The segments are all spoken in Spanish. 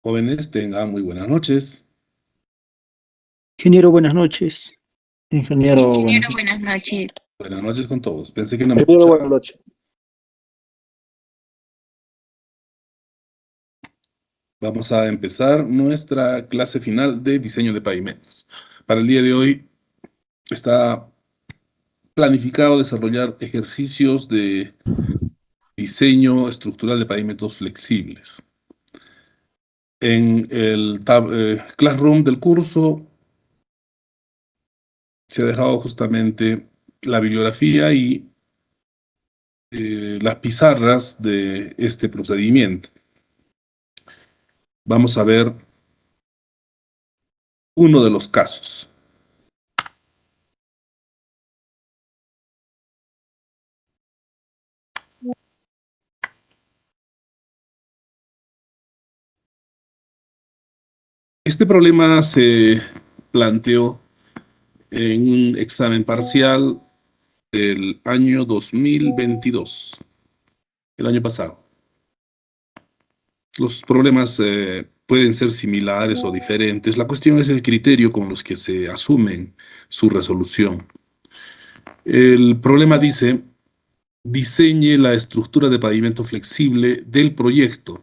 Jóvenes, tengan muy buenas noches. Ingeniero, buenas noches. Ingeniero, buenas Buenas noches. Buenas noches con todos. Pensé que no me Ingeniero, escuchaban. buenas noches. Vamos a empezar nuestra clase final de diseño de pavimentos. Para el día de hoy está planificado desarrollar ejercicios de diseño estructural de pavimentos flexibles. En el Classroom del curso se ha dejado justamente la bibliografía y las pizarras de este procedimiento. Vamos a ver uno de los casos. Este problema se planteó en un examen parcial del año 2022, el año pasado. Los problemas pueden ser similares o diferentes. La cuestión es el criterio con los que se asumen su resolución. El problema dice: diseñe la estructura de pavimento flexible del proyecto.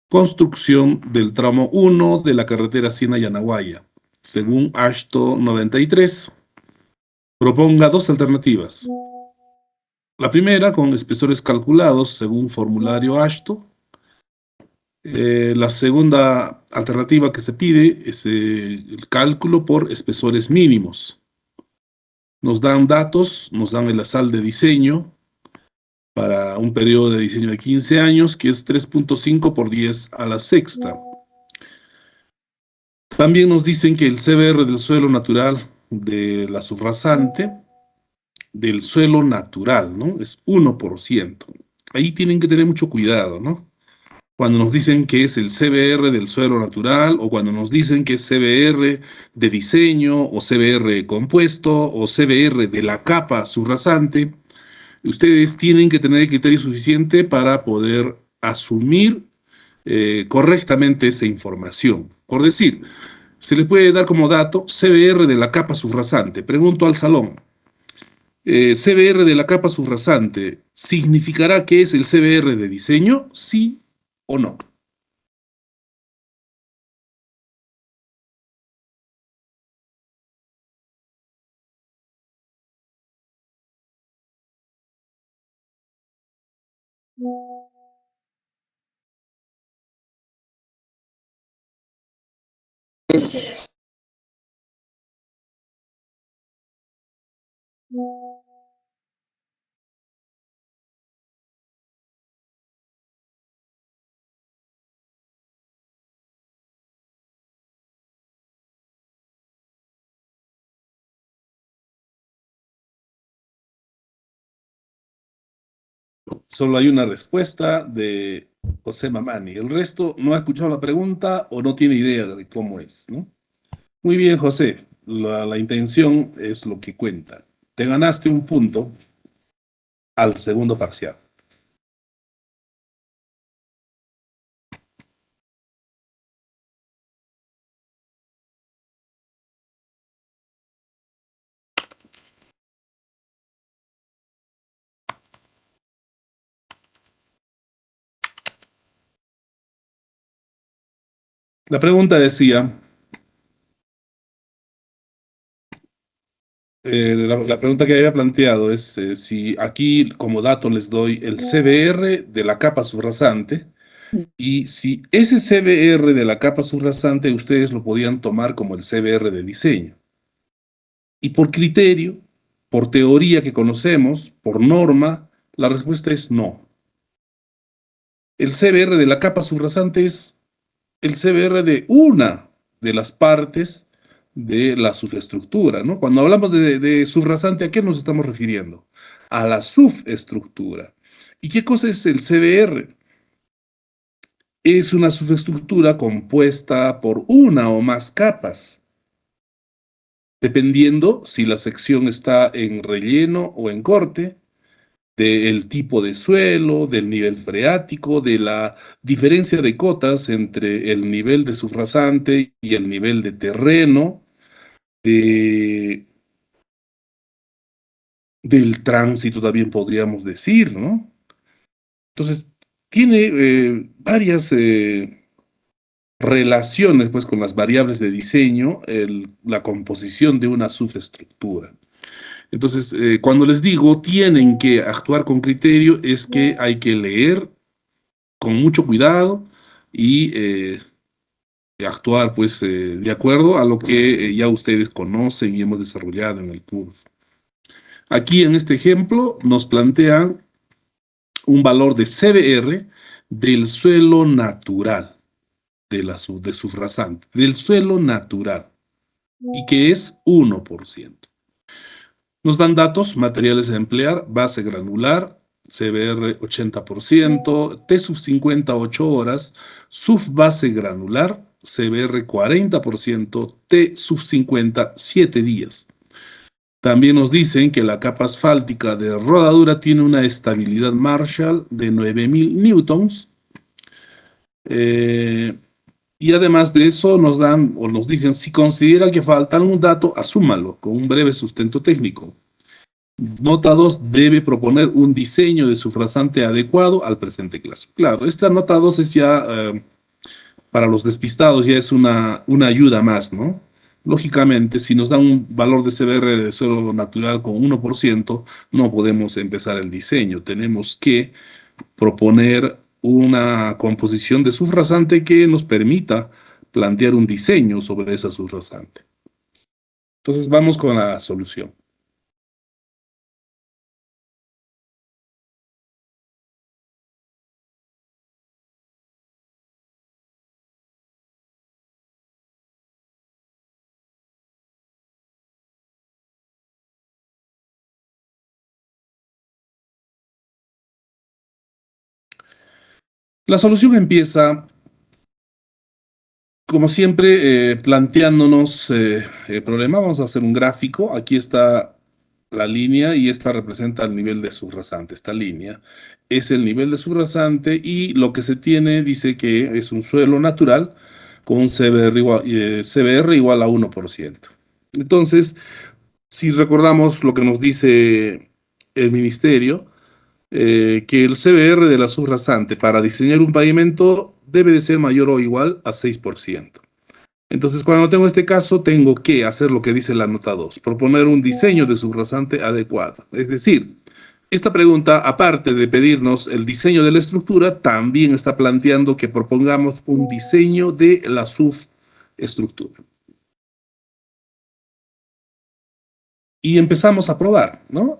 Construcción del tramo 1 de la carretera Siena-Yanaguaya, según ASHTO 93. Proponga dos alternativas. La primera, con espesores calculados según formulario ASHTO. La segunda alternativa que se pide es el cálculo por espesores mínimos. Nos dan datos, nos dan el azal de diseño, para un periodo de diseño de 15 años, que es 3.5 por 10 a la sexta. También nos dicen que el CBR del suelo natural de la subrasante, del suelo natural, ¿no? Es 1%. Ahí tienen que tener mucho cuidado, ¿no? Cuando nos dicen que es el CBR del suelo natural, o cuando nos dicen que es CBR de diseño, o CBR compuesto, o CBR de la capa subrasante, ustedes tienen que tener el criterio suficiente para poder asumir correctamente esa información. Por decir, se les puede dar como dato CBR de la capa subrasante. Pregunto al salón, ¿CBR de la capa subrasante significará que es el CBR de diseño? ¿Sí o no? Es, Solo hay una respuesta de José Mamani. El resto no ha escuchado la pregunta o no tiene idea de cómo es, ¿no? Muy bien, José. La intención es lo que cuenta. Te ganaste un punto al segundo parcial. La pregunta decía, la pregunta que había planteado es si aquí como dato les doy el CBR de la capa subrasante y si ese CBR de la capa subrasante ustedes lo podían tomar como el CBR de diseño. Y por criterio, por teoría que conocemos, por norma, la respuesta es no. El CBR de la capa subrasante es el CBR de una de las partes de la subestructura, ¿no? Cuando hablamos de subrasante, ¿a qué nos estamos refiriendo? A la subestructura. ¿Y qué cosa es el CBR? Es una subestructura compuesta por una o más capas, dependiendo si la sección está en relleno o en corte, del tipo de suelo, del nivel freático, de la diferencia de cotas entre el nivel de subrasante y el nivel de terreno, de, del tránsito también podríamos decir, ¿no? Entonces, tiene varias relaciones pues, con las variables de diseño, la composición de una subestructura. Entonces, cuando les digo tienen que actuar con criterio, es que hay que leer con mucho cuidado y actuar pues de acuerdo a lo que ya ustedes conocen y hemos desarrollado en el curso. Aquí en este ejemplo nos plantean un valor de CBR del suelo natural, de sufrasante, del suelo natural, y que es 1%. Nos dan datos, materiales a emplear, base granular, CBR 80%, T sub 50 8 horas, subbase granular, CBR 40%, T sub 50 7 días. También nos dicen que la capa asfáltica de rodadura tiene una estabilidad Marshall de 9000 newtons. Y además de eso nos dan o nos dicen si considera que falta algún dato, asúmalo con un breve sustento técnico. Nota 2 debe proponer un diseño de sufrasante adecuado al presente caso. Claro, esta nota 2 es ya, para los despistados, ya es una ayuda más, ¿no? Lógicamente, si nos dan un valor de CBR de suelo natural con 1%, no podemos empezar el diseño. Tenemos que proponer una composición de sufrasante que nos permita plantear un diseño sobre esa sufrasante. Entonces, vamos con la solución. La solución empieza, como siempre, planteándonos el problema. Vamos a hacer un gráfico. Aquí está la línea y esta representa el nivel de subrasante. Esta línea es el nivel de subrasante y lo que se tiene dice que es un suelo natural con un CBR igual a 1%. Entonces, si recordamos lo que nos dice el ministerio, que el CBR de la subrasante para diseñar un pavimento debe de ser mayor o igual a 6%. Entonces, cuando tengo este caso, tengo que hacer lo que dice la nota 2, proponer un diseño de subrasante adecuado. Es decir, esta pregunta, aparte de pedirnos el diseño de la estructura, también está planteando que propongamos un diseño de la subestructura. Y empezamos a probar, ¿no?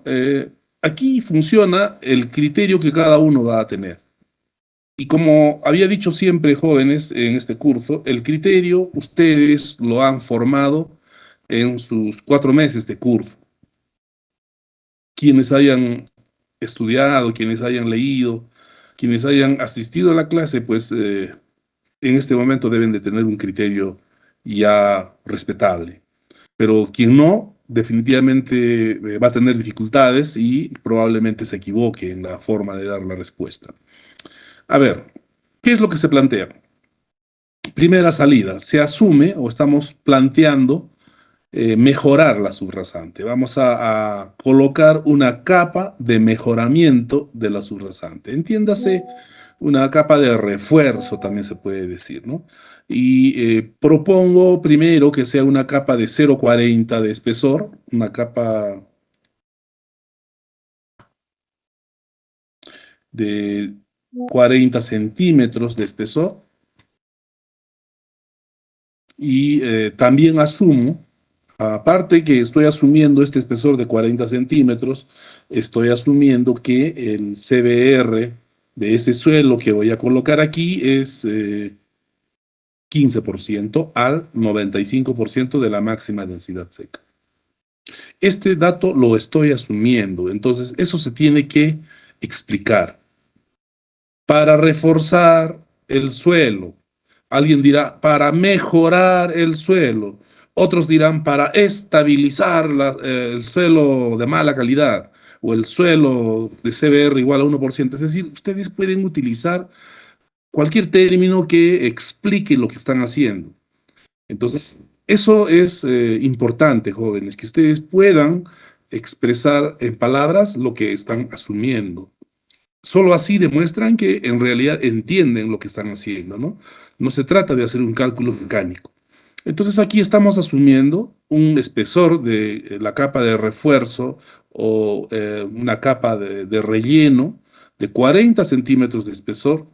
Aquí funciona el criterio que cada uno va a tener. Y como había dicho siempre, jóvenes, en este curso, el criterio ustedes lo han formado en sus 4 meses de curso. Quienes hayan estudiado, quienes hayan leído, quienes hayan asistido a la clase, pues en este momento deben de tener un criterio ya respetable. Pero quien no, definitivamente va a tener dificultades y probablemente se equivoque en la forma de dar la respuesta. A ver, ¿qué es lo que se plantea? Primera salida, se asume o estamos planteando mejorar la subrasante. Vamos a colocar una capa de mejoramiento de la subrasante. Entiéndase, una capa de refuerzo también se puede decir, ¿no? Y propongo primero que sea una capa de 0,40 de espesor, una capa de 40 centímetros de espesor. Y también asumo, aparte que estoy asumiendo este espesor de 40 centímetros, estoy asumiendo que el CBR de ese suelo que voy a colocar aquí es 15% al 95% de la máxima densidad seca. Este dato lo estoy asumiendo, entonces eso se tiene que explicar. Para reforzar el suelo. Alguien dirá, para mejorar el suelo. Otros dirán, para estabilizar el suelo de mala calidad o el suelo de CBR igual a 1%. Es decir, ustedes pueden utilizar cualquier término que explique lo que están haciendo. Entonces, eso es importante, jóvenes, que ustedes puedan expresar en palabras lo que están asumiendo. Solo así demuestran que en realidad entienden lo que están haciendo, ¿no? No se trata de hacer un cálculo mecánico. Entonces aquí estamos asumiendo un espesor de la capa de refuerzo o una capa de relleno de 40 centímetros de espesor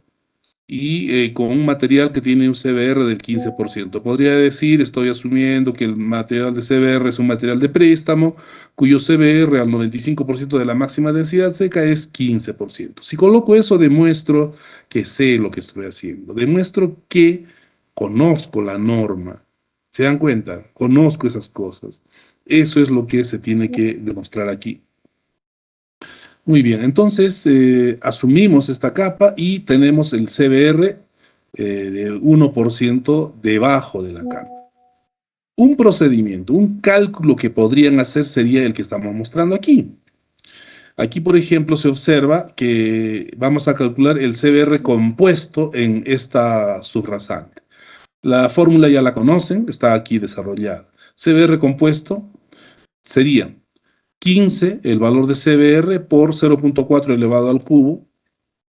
y con un material que tiene un CBR del 15%. Podría decir, estoy asumiendo que el material de CBR es un material de préstamo, cuyo CBR al 95% de la máxima densidad seca es 15%. Si coloco eso, demuestro que sé lo que estoy haciendo, demuestro que conozco la norma. ¿Se dan cuenta? Conozco esas cosas. Eso es lo que se tiene que demostrar aquí. Muy bien, entonces asumimos esta capa y tenemos el CBR de 1% debajo de la capa. Un procedimiento, un cálculo que podrían hacer sería el que estamos mostrando aquí. Aquí, por ejemplo, se observa que vamos a calcular el CBR compuesto en esta subrasante. La fórmula ya la conocen, está aquí desarrollada. CBR compuesto sería 15, el valor de CBR, por 0,4 elevado al cubo,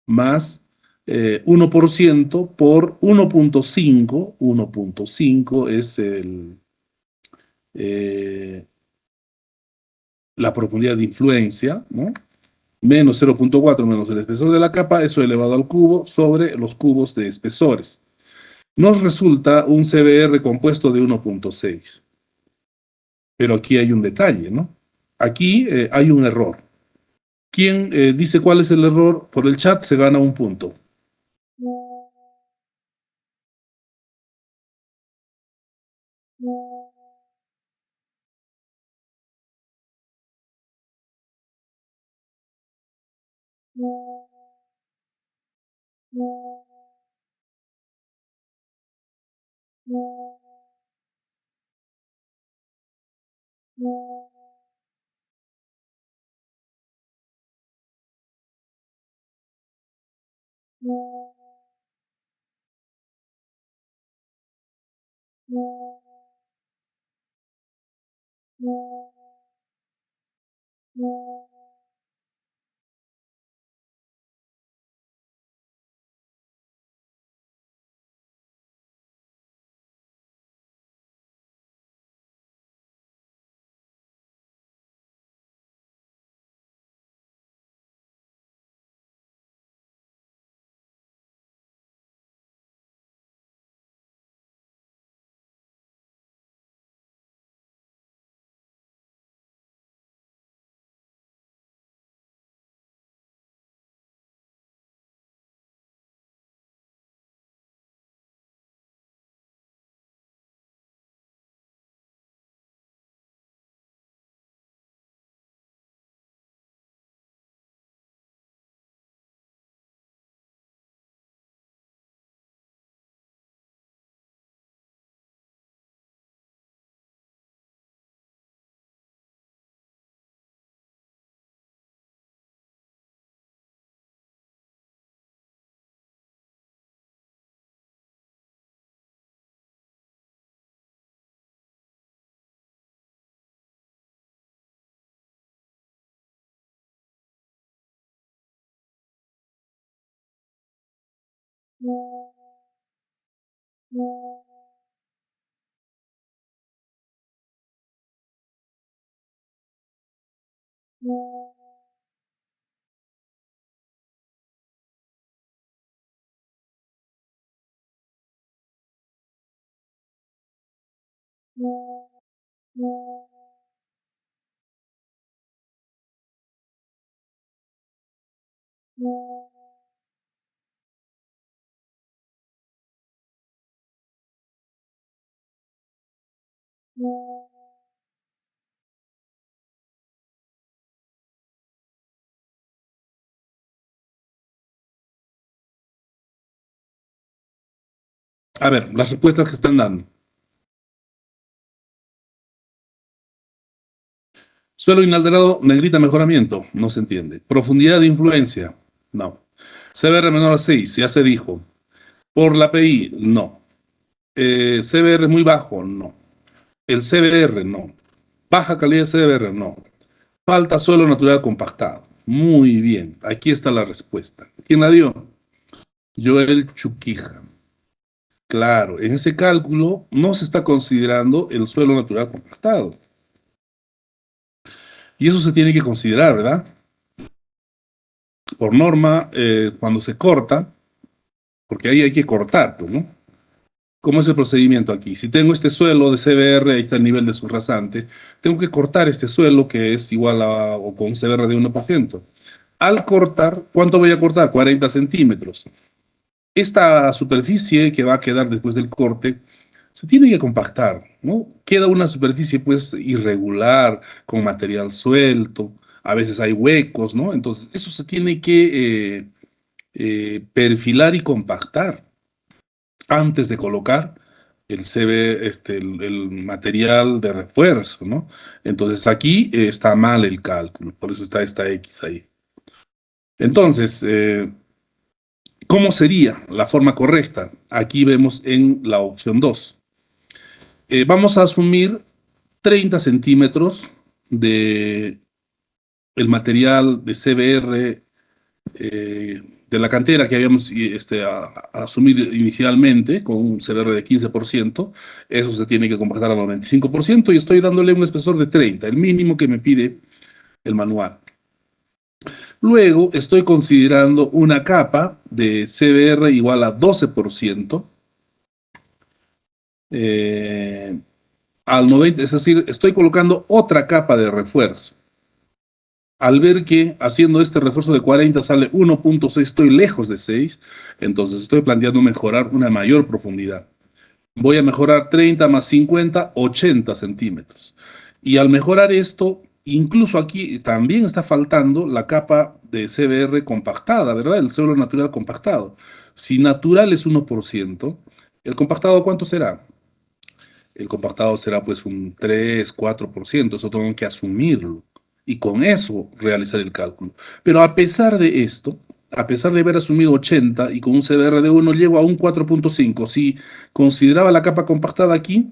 más 1% por 1,5. 1,5 es eh, la profundidad de influencia, ¿no? Menos 0,4 menos el espesor de la capa, eso elevado al cubo sobre los cubos de espesores. Nos resulta un CBR compuesto de 1,6. Pero aquí hay un detalle, ¿no? Aquí hay un error. Quien dice cuál es el error por el chat se gana un punto. A ver, las respuestas que están dando. Suelo inalterado, negrita mejoramiento, no se entiende. Profundidad de influencia, no. CBR menor a 6, ya se dijo. Por la PI, no. CBR muy bajo, no. El CBR, no. Baja calidad de CBR, no. Falta suelo natural compactado. Muy bien, aquí está la respuesta. ¿Quién la dio? Joel Chuquija. Claro, en ese cálculo no se está considerando el suelo natural compactado. Y eso se tiene que considerar, ¿verdad? Por norma, cuando se corta, porque ahí hay que cortar, pues, ¿no? ¿Cómo es el procedimiento aquí? Si tengo este suelo de CBR, ahí está el nivel de su rasante, tengo que cortar este suelo que es igual a o con un CBR de 1%. Al cortar, ¿cuánto voy a cortar? 40 centímetros. Esta superficie que va a quedar después del corte se tiene que compactar, ¿no? Queda una superficie pues irregular, con material suelto, a veces hay huecos, ¿no? Entonces, eso se tiene que perfilar y compactar antes de colocar el CB, el material de refuerzo, ¿no? Entonces aquí está mal el cálculo, por eso está esta X ahí. Entonces, ¿cómo sería la forma correcta? Aquí vemos en la opción 2. Vamos a asumir 30 centímetros de el material de CBR de la cantera que habíamos asumido inicialmente con un CBR de 15%, eso se tiene que compactar al 95% y estoy dándole un espesor de 30, el mínimo que me pide el manual. Luego estoy considerando una capa de CBR igual a 12%, al 90, es decir, estoy colocando otra capa de refuerzo. Al ver que haciendo este refuerzo de 40 sale 1.6, estoy lejos de 6, entonces estoy planteando mejorar una mayor profundidad. Voy a mejorar 30 más 50, 80 centímetros. Y al mejorar esto, incluso aquí también está faltando la capa de CBR compactada, ¿verdad? El suelo natural compactado. Si natural es 1%, ¿el compactado cuánto será? el compactado será pues un 3, 4%, eso tengo que asumirlo y con eso realizar el cálculo. Pero a pesar de esto, a pesar de haber asumido 80 y con un CBR de 1 llego a un 4,5. Si consideraba la capa compactada aquí,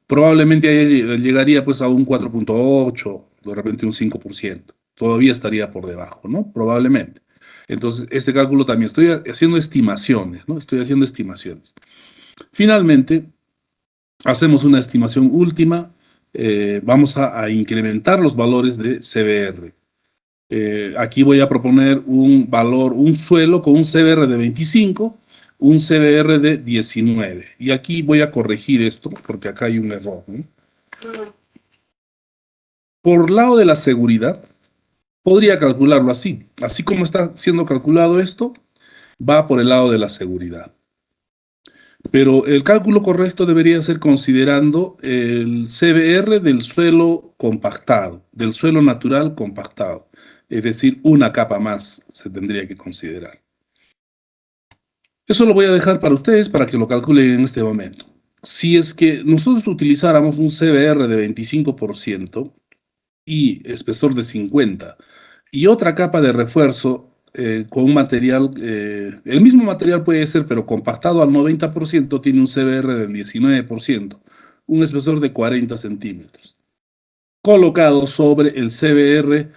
probablemente ahí llegaría pues a un 4,8, de repente un 5%. Todavía estaría por debajo, ¿no? Probablemente. Entonces, este cálculo también estoy haciendo estimaciones, ¿no? Estoy haciendo estimaciones. Finalmente, hacemos una estimación última. Vamos a incrementar los valores de CBR. Aquí voy a proponer un valor, un suelo con un CBR de 25, un CBR de 19. Y aquí voy a corregir esto, porque acá hay un error, ¿no? Por lado de la seguridad, podría calcularlo así. Así como está siendo calculado esto, va por el lado de la seguridad. Pero el cálculo correcto debería ser considerando el CBR del suelo compactado, del suelo natural compactado. Es decir, una capa más se tendría que considerar. Eso lo voy a dejar para ustedes para que lo calculen en este momento. Si es que nosotros utilizáramos un CBR de 25% y espesor de 50 y otra capa de refuerzo con un material, el mismo material puede ser, pero compactado al 90%, tiene un CBR del 19%, un espesor de 40 centímetros, colocado sobre el CBR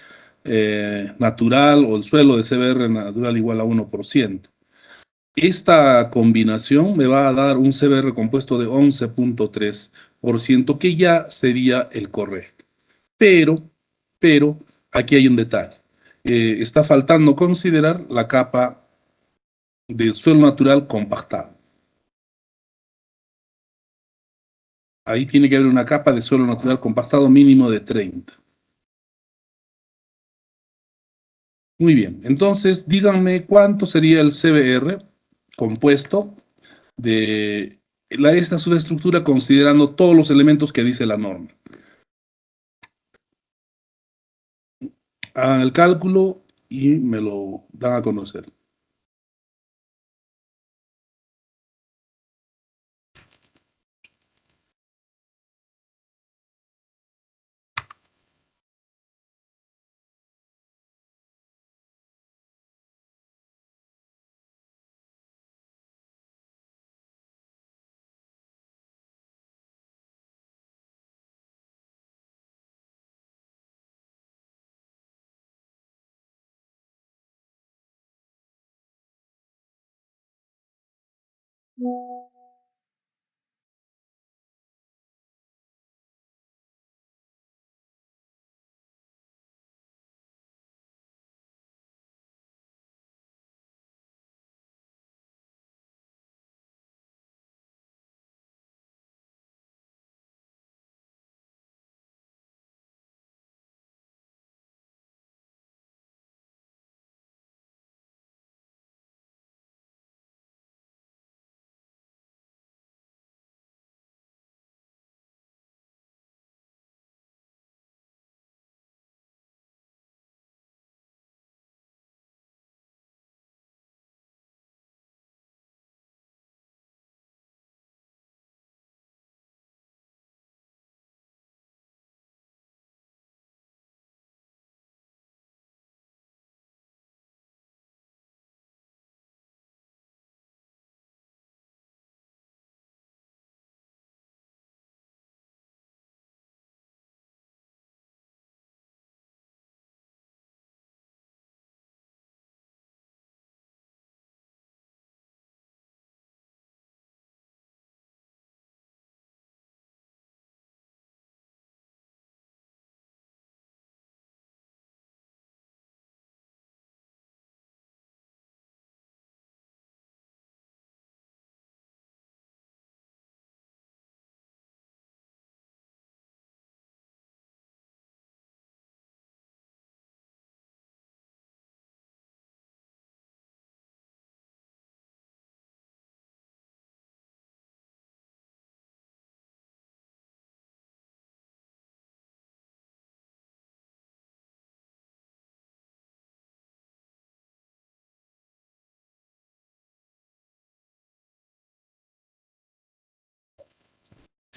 natural o el suelo de CBR natural igual a 1%. Esta combinación me va a dar un CBR compuesto de 11,3%, que ya sería el correcto. Pero, pero, aquí hay un detalle. Está faltando considerar la capa del suelo natural compactado. Ahí tiene que haber una capa de suelo natural compactado mínimo de 30. Muy bien, entonces díganme cuánto sería el CBR compuesto de esta subestructura considerando todos los elementos que dice la norma. Hagan el cálculo y me lo dan a conocer.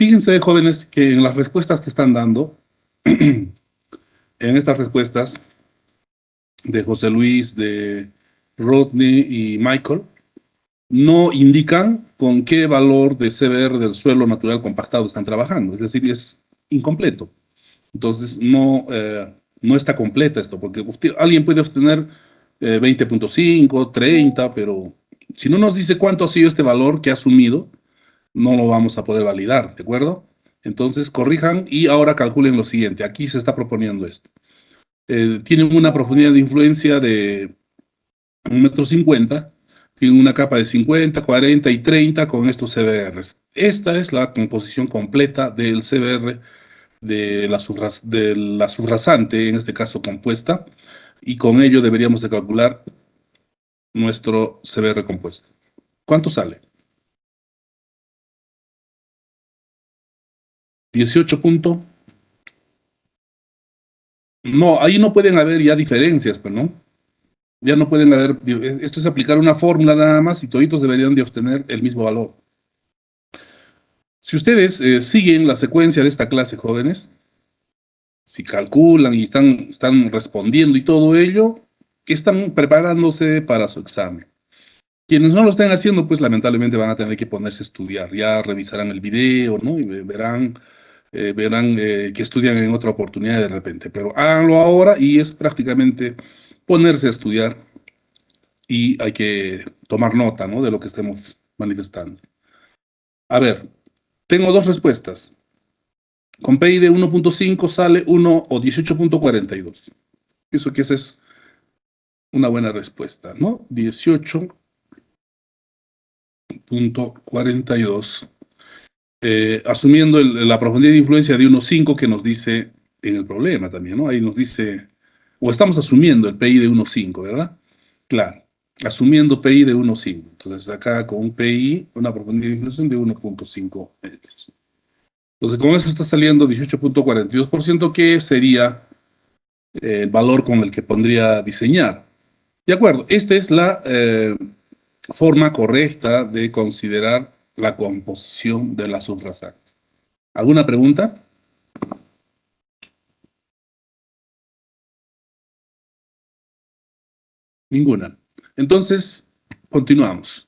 Fíjense, jóvenes, que en las respuestas que están dando, en estas respuestas de José Luis, de Rodney y Michael, no indican con qué valor de CBR del suelo natural compactado están trabajando, es decir, es incompleto. Entonces, no está completa esto, porque alguien puede obtener 20.5, 30, pero si no nos dice cuánto ha sido este valor que ha asumido, no lo vamos a poder validar, ¿de acuerdo? Entonces, corrijan y ahora calculen lo siguiente. Aquí se está proponiendo esto. Tienen una profundidad de influencia de 1,50 m, tienen una capa de 50, 40 y 30 con estos CBRs. Esta es la composición completa del CBR de la subrasante, en este caso compuesta, y con ello deberíamos de calcular nuestro CBR compuesto. ¿Cuánto sale? 18 punto. No, ahí no pueden haber ya diferencias, pues, ¿no? Ya no pueden haber, esto es aplicar una fórmula nada más y toditos deberían de obtener el mismo valor. Si ustedes siguen la secuencia de esta clase, jóvenes, si calculan y están respondiendo y todo ello, están preparándose para su examen. Quienes no lo estén haciendo, pues lamentablemente van a tener que ponerse a estudiar. Ya revisarán el video, ¿no? Y verán que estudian en otra oportunidad de repente. Pero háganlo ahora y es prácticamente ponerse a estudiar y hay que tomar nota, ¿no? De lo que estemos manifestando. A ver, tengo dos respuestas. Con PI de 1.5 sale 1 o 18.42. Pienso que esa es una buena respuesta, ¿no? 18.42. Asumiendo la profundidad de influencia de 1.5 que nos dice en el problema también, ¿no? Ahí nos dice, o estamos asumiendo el PI de 1.5, ¿verdad? Claro, asumiendo PI de 1.5. Entonces acá con un PI, una profundidad de influencia de 1.5 metros. Entonces con eso está saliendo 18.42%, que sería el valor con el que pondría diseñar. De acuerdo, esta es la forma correcta de considerar la composición de la subrasante. ¿Alguna pregunta? Ninguna. Entonces, continuamos.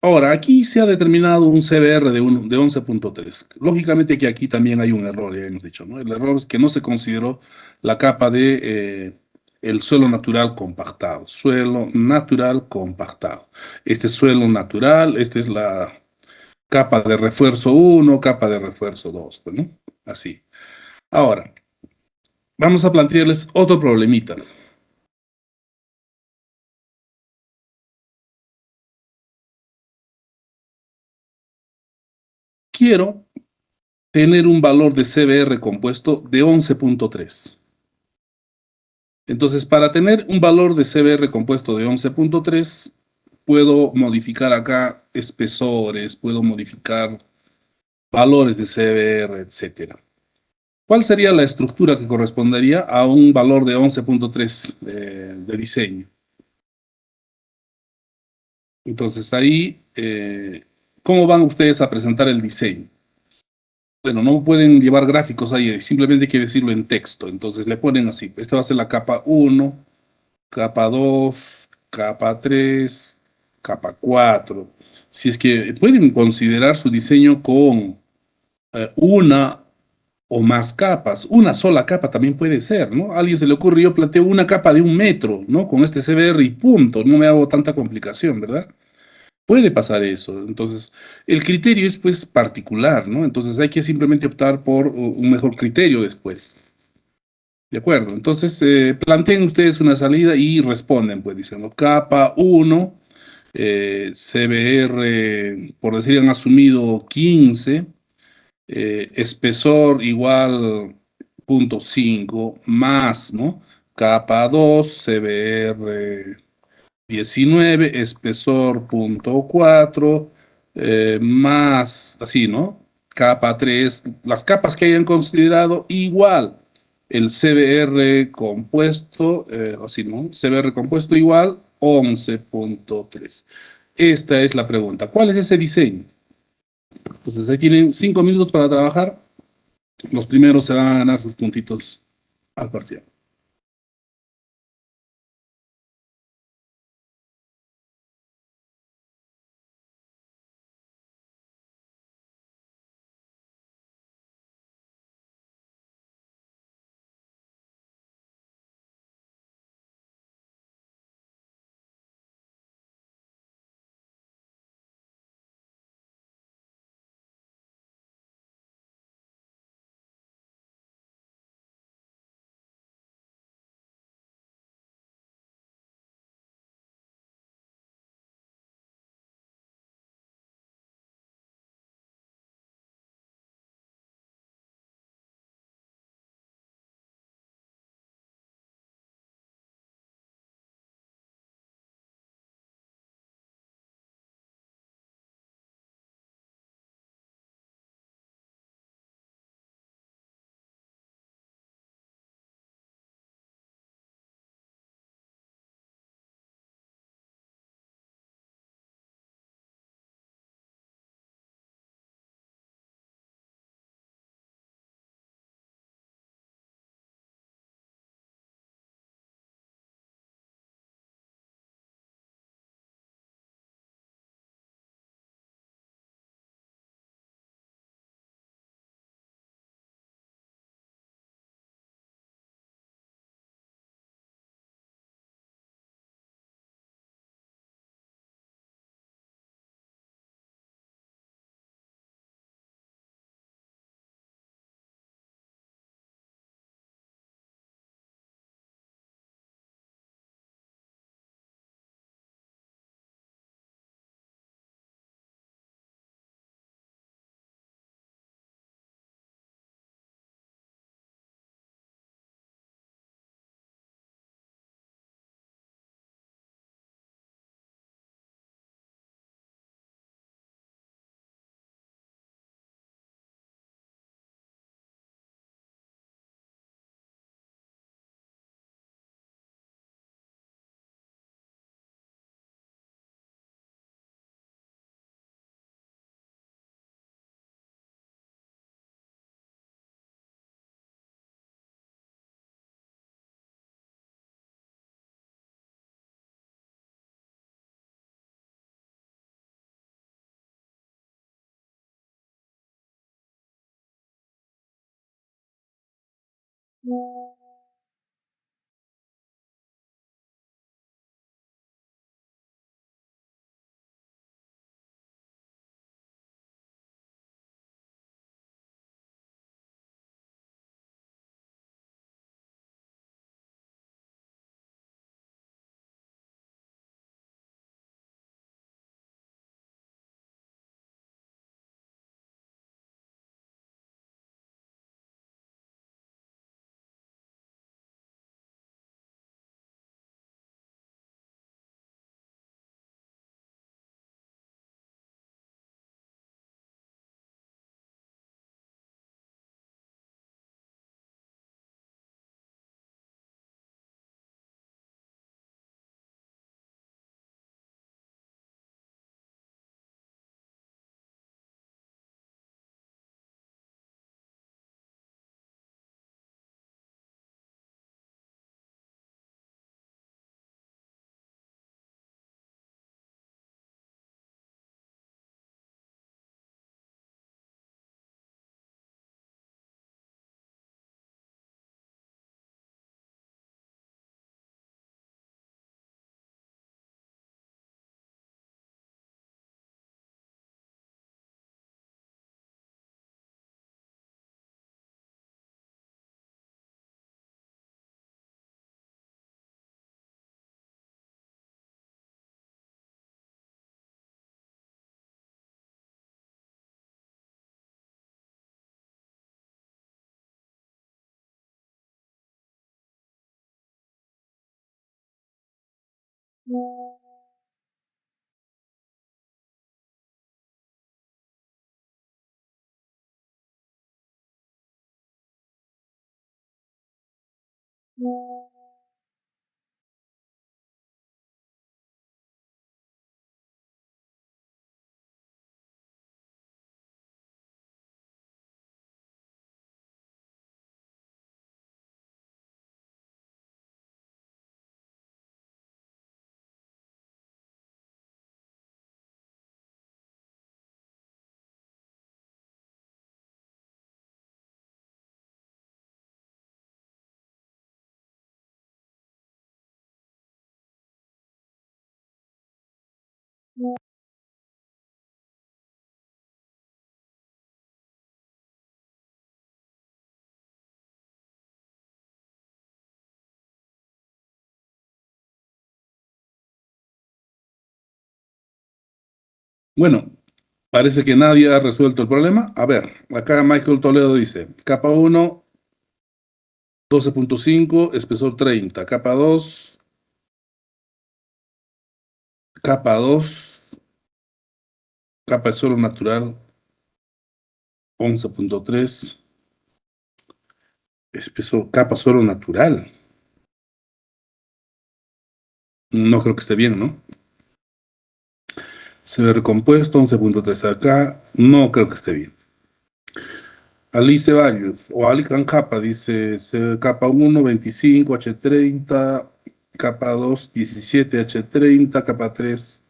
Ahora, aquí se ha determinado un CBR de 11.3. Lógicamente que aquí también hay un error, ya hemos dicho, ¿no? El error es que no se consideró la capa de el suelo natural compactado. Suelo natural compactado. Este suelo natural, esta es la capa de refuerzo 1, capa de refuerzo 2, pues, ¿no? Así. Ahora, vamos a plantearles otro problemita. Quiero tener un valor de CBR compuesto de 11.3. Entonces, para tener un valor de CBR compuesto de 11.3, puedo modificar acá espesores, puedo modificar valores de CBR, etcétera. ¿Cuál sería la estructura que correspondería a un valor de 11.3 de diseño? Entonces, ahí, ¿cómo van ustedes a presentar el diseño? Bueno, no pueden llevar gráficos ahí, simplemente hay que decirlo en texto. Entonces le ponen así, esta va a ser la capa 1, capa 2, capa 3, capa 4. Si es que pueden considerar su diseño con una o más capas, una sola capa también puede ser, ¿no? A alguien se le ocurre, yo planteo una capa de 1 metro, ¿no? Con este CBR y punto, no me hago tanta complicación, ¿verdad? Puede pasar eso. Entonces, el criterio es pues particular, ¿no? Entonces hay que simplemente optar por un mejor criterio después. ¿De acuerdo? Entonces, planteen ustedes una salida y responden, pues dicen, ¿no? Capa 1, CBR, por decir, han asumido 15, espesor igual 0.5 más, ¿no? Capa 2, CBR 19, espesor 0.4, más, así, ¿no? Capa 3, las capas que hayan considerado igual. El CBR compuesto, así, ¿no? CBR compuesto igual 11.3. Esta es la pregunta. ¿Cuál es ese diseño? Entonces ahí tienen 5 minutos para trabajar. Los primeros se van a ganar sus puntitos al parcial. Bueno, parece que nadie ha resuelto el problema. A ver, acá Michael Toledo dice, capa 1, 12.5, espesor 30. Capa 2, capa de suelo natural 11.3, espesor, capa suelo natural. No creo que esté bien, ¿no? Se ve recompuesto 11.3 acá. No creo que esté bien. Ali Ceballos, o Ali Capa, dice capa 1, 25, H30, capa 2, 17, H30, capa 3,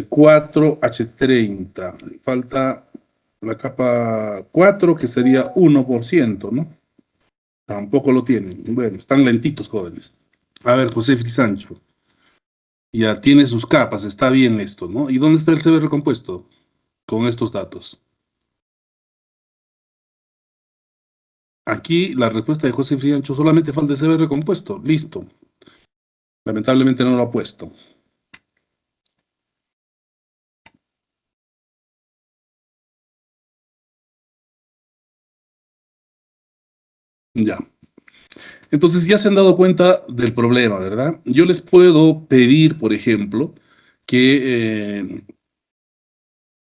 4, H30. Falta la capa 4, que sería 1%, ¿no? Tampoco lo tienen. Bueno, están lentitos, jóvenes. A ver, José Frisancho. Ya tiene sus capas, está bien esto, ¿no? ¿Y dónde está el CB recompuesto con estos datos? Aquí la respuesta de José Frisancho solamente falta el CB recompuesto. Listo. Lamentablemente no lo ha puesto. Ya. Entonces ya se han dado cuenta del problema, ¿verdad? Yo les puedo pedir, por ejemplo, que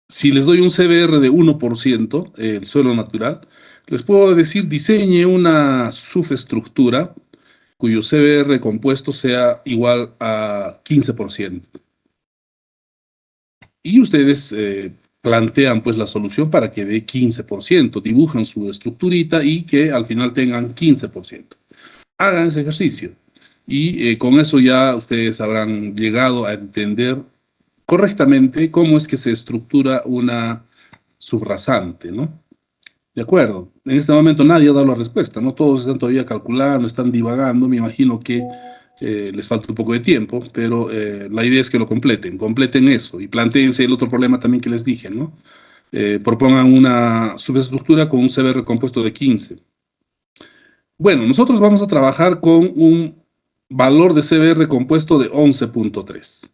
si les doy un CBR de 1%, el suelo natural, les puedo decir diseñe una subestructura cuyo CBR compuesto sea igual a 15%. Y ustedes plantean pues la solución para que dé 15%, dibujan su estructurita y que al final tengan 15%. Hagan ese ejercicio y con eso ya ustedes habrán llegado a entender correctamente cómo es que se estructura una subrasante, ¿no? De acuerdo. En este momento nadie ha dado la respuesta, ¿no? Todos están todavía calculando, están divagando. Me imagino que les falta un poco de tiempo, pero la idea es que lo completen eso y planteense el otro problema también que les dije, ¿no? Propongan una subestructura con un CBR compuesto de 15. Bueno, nosotros vamos a trabajar con un valor de CBR compuesto de 11.3.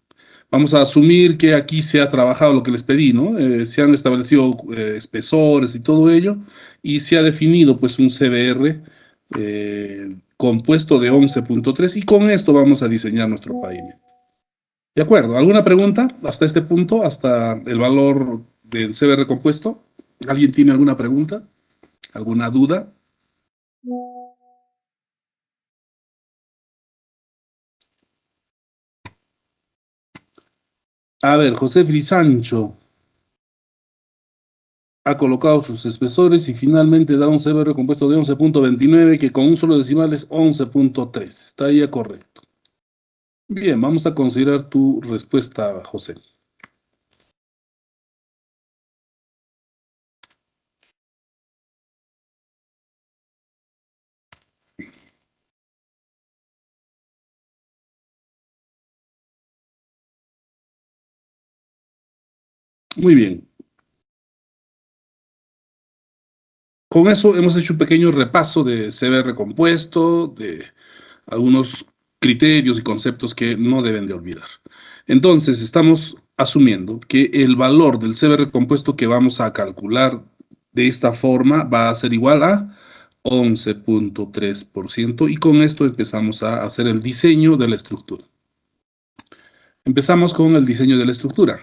Vamos a asumir que aquí se ha trabajado lo que les pedí, ¿no? Se han establecido espesores y todo ello, y se ha definido pues un CBR compuesto de 11.3, y con esto vamos a diseñar nuestro pavimento. ¿De acuerdo? ¿Alguna pregunta hasta este punto, hasta el valor del CBR compuesto? ¿Alguien tiene alguna pregunta? ¿Alguna duda? A ver, José Frisancho ha colocado sus espesores y finalmente da un CBR compuesto de 11.29 que con un solo decimal es 11.3. Está ya correcto. Bien, vamos a considerar tu respuesta, José. Muy bien. Con eso hemos hecho un pequeño repaso de CBR compuesto, de algunos criterios y conceptos que no deben de olvidar. Entonces, estamos asumiendo que el valor del CBR compuesto que vamos a calcular de esta forma va a ser igual a 11.3%, y con esto empezamos a hacer el diseño de la estructura. Empezamos con el diseño de la estructura.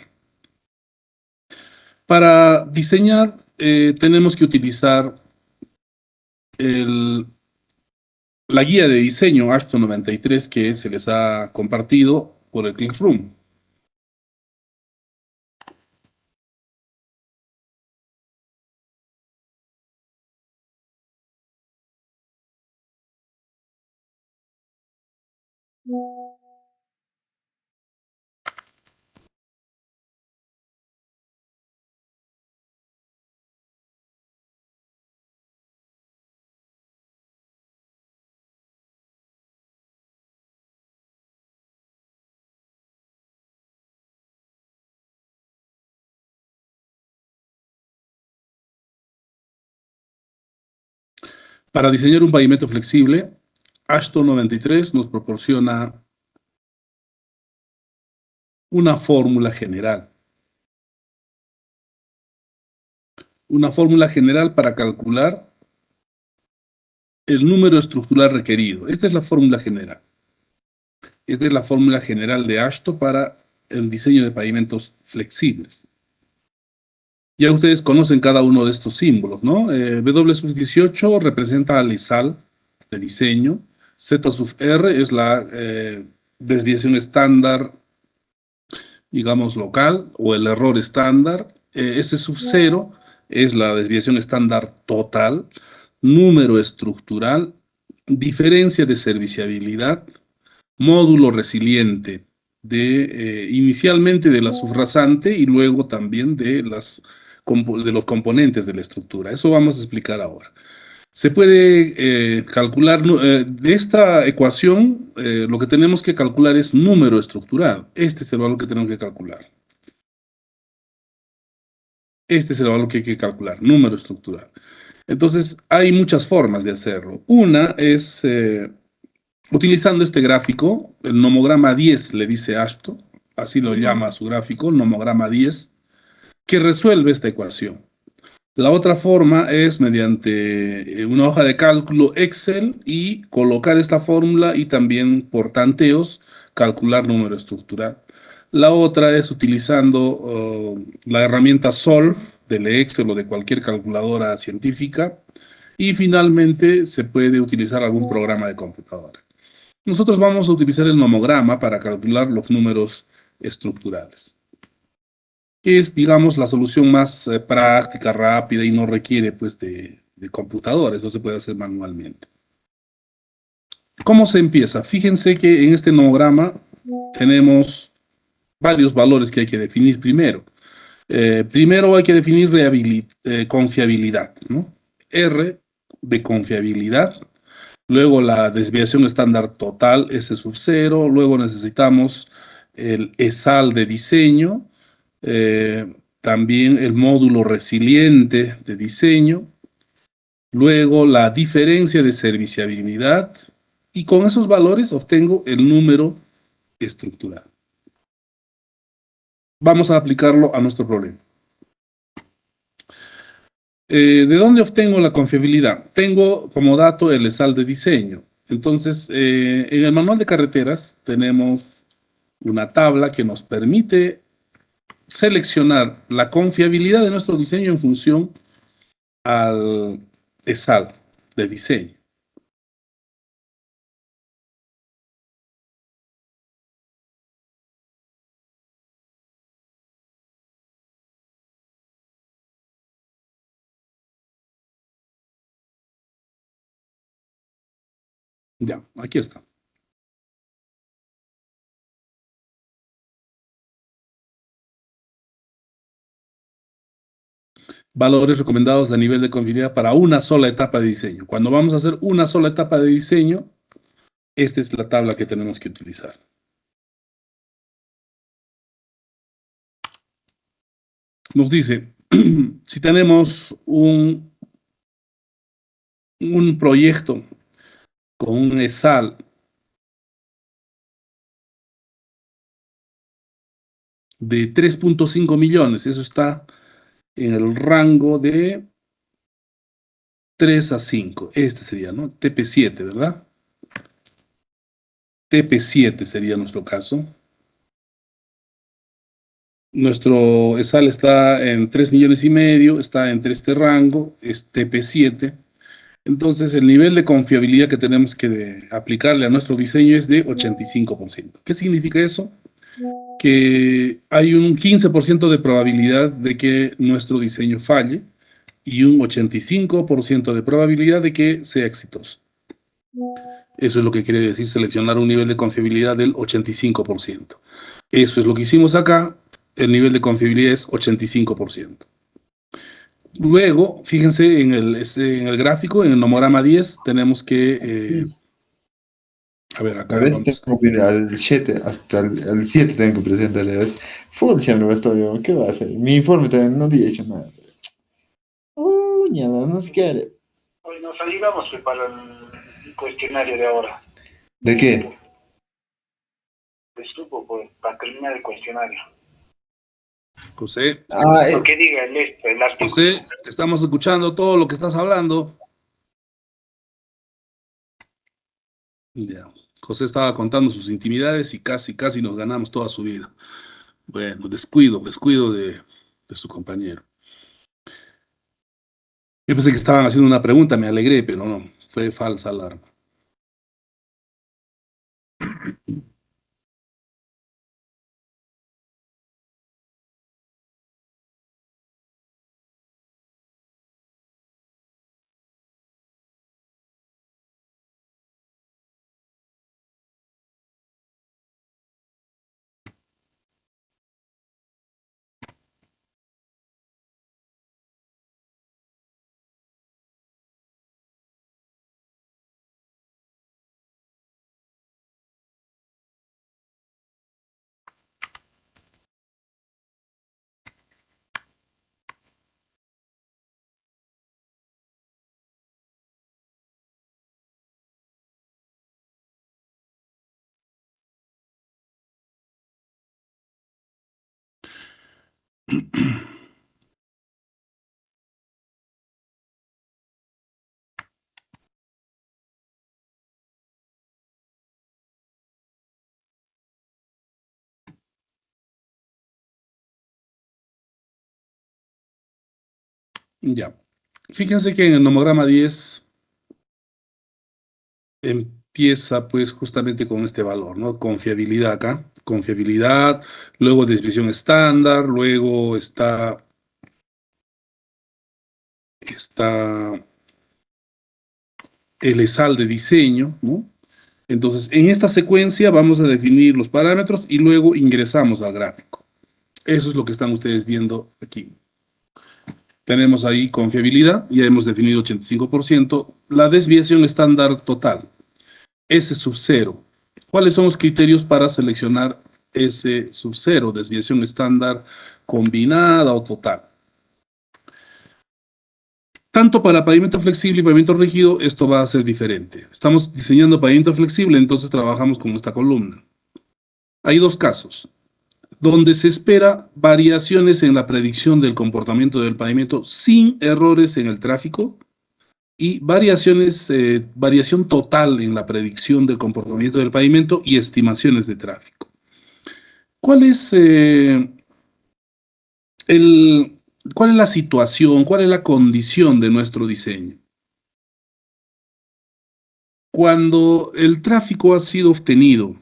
Para diseñar tenemos que utilizar la guía de diseño ASTO 93 que se les ha compartido por el Clickroom. Para diseñar un pavimento flexible, ASTO 93 nos proporciona una fórmula general. una fórmula general para calcular el número estructural requerido. Esta es la fórmula general. Esta es la fórmula general de AASHTO para el diseño de pavimentos flexibles. Ya ustedes conocen cada uno de estos símbolos, ¿no? W18 representa al ISAL de diseño. Z sub R es la desviación estándar, digamos, local, o el error estándar. S sub 0 es la desviación estándar total. Número estructural, diferencia de serviciabilidad, módulo resiliente, inicialmente de la subrasante y luego también de los componentes de la estructura. Eso vamos a explicar ahora. Se puede calcular, de esta ecuación, lo que tenemos que calcular es número estructural. Este es el valor que tenemos que calcular. Este es el valor que hay que calcular, número estructural. Entonces, hay muchas formas de hacerlo. Una es utilizando este gráfico, el nomograma 10 le dice AASHTO, así lo llama a su gráfico, nomograma 10, que resuelve esta ecuación. La otra forma es mediante una hoja de cálculo Excel y colocar esta fórmula y también por tanteos calcular número estructural. La otra es utilizando la herramienta Solve del Excel o de cualquier calculadora científica y finalmente se puede utilizar algún programa de computadora. Nosotros vamos a utilizar el nomograma para calcular los números estructurales, que es, digamos, la solución más práctica, rápida y no requiere, pues, de computadores, no se puede hacer manualmente. ¿Cómo se empieza? Fíjense que en este nomograma tenemos varios valores que hay que definir primero. Primero hay que definir confiabilidad, ¿no? R de confiabilidad. Luego la desviación estándar total, S sub 0. Luego necesitamos el ESAL de diseño. También el módulo resiliente de diseño. Luego la diferencia de serviciabilidad. Y con esos valores obtengo el número estructural. Vamos a aplicarlo a nuestro problema. ¿De dónde obtengo la confiabilidad? Tengo como dato el ESAL de diseño. Entonces, en el manual de carreteras tenemos una tabla que nos permite seleccionar la confiabilidad de nuestro diseño en función al ESAL de diseño. Ya, aquí está. Valores recomendados a nivel de confiabilidad para una sola etapa de diseño. Cuando vamos a hacer una sola etapa de diseño, esta es la tabla que tenemos que utilizar. Nos dice, si tenemos un proyecto con un ESAL de 3.5 millones, eso está en el rango de 3 a 5. Este sería, ¿no? TP7, ¿verdad? TP7 sería nuestro caso. Nuestro ESAL está en 3 millones y medio, está entre este rango, es TP7. Entonces, el nivel de confiabilidad que tenemos que aplicarle a nuestro diseño es de 85%. ¿Qué significa eso? Que hay un 15% de probabilidad de que nuestro diseño falle y un 85% de probabilidad de que sea exitoso. Eso es lo que quiere decir seleccionar un nivel de confiabilidad del 85%. Eso es lo que hicimos acá. El nivel de confiabilidad es 85%. Luego, fíjense en el gráfico, en el nomograma 10, tenemos que... a ver, acá A veces vamos. tengo que ir al 7, hasta el 7 tengo que presentarle. Funciona, no estoy, ¿qué va a hacer? Mi informe también no he hecho nada. Nada, no se quiere. Hoy nos ayudamos para el cuestionario de ahora. ¿De qué? Estuvo para terminar el cuestionario. José, Ah, Lo que diga el artículo. José, te estamos escuchando todo lo que estás hablando. Ya. José estaba contando sus intimidades y casi nos ganamos toda su vida. Bueno, descuido de su compañero. Yo pensé que estaban haciendo una pregunta, me alegré, pero no, fue falsa alarma. Ya. Fíjense que en el nomograma 10 empieza pues justamente con este valor, ¿no? Confiabilidad acá, confiabilidad, luego desviación estándar, luego está el ESAL de diseño, ¿no? Entonces, en esta secuencia vamos a definir los parámetros y luego ingresamos al gráfico. Eso es lo que están ustedes viendo aquí. Tenemos ahí confiabilidad, ya hemos definido 85%, la desviación estándar total, S sub 0. ¿Cuáles son los criterios para seleccionar S sub 0, desviación estándar combinada o total? Tanto para pavimento flexible y pavimento rígido, esto va a ser diferente. Estamos diseñando pavimento flexible, entonces trabajamos con esta columna. Hay dos casos, donde se espera variaciones en la predicción del comportamiento del pavimento sin errores en el tráfico y variación total en la predicción del comportamiento del pavimento y estimaciones de tráfico. ¿Cuál es, cuál es la situación, cuál es la condición de nuestro diseño? Cuando el tráfico ha sido obtenido,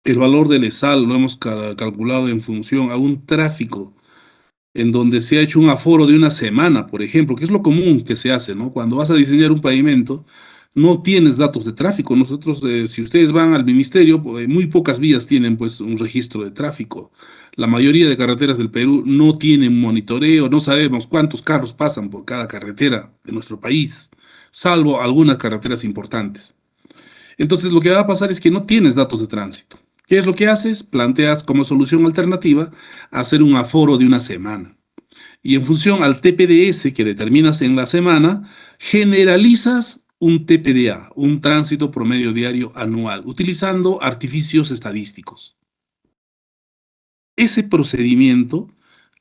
el valor del ESAL lo hemos calculado en función a un tráfico en donde se ha hecho un aforo de una semana, por ejemplo, que es lo común que se hace, ¿no? Cuando vas a diseñar un pavimento, no tienes datos de tráfico. Nosotros, si ustedes van al ministerio, muy pocas vías tienen pues un registro de tráfico. La mayoría de carreteras del Perú no tienen monitoreo, no sabemos cuántos carros pasan por cada carretera de nuestro país, salvo algunas carreteras importantes. Entonces, lo que va a pasar es que no tienes datos de tránsito. ¿Qué es lo que haces? Planteas como solución alternativa hacer un aforo de una semana. Y en función al TPDS que determinas en la semana, generalizas un TPDA, un tránsito promedio diario anual, utilizando artificios estadísticos. Ese procedimiento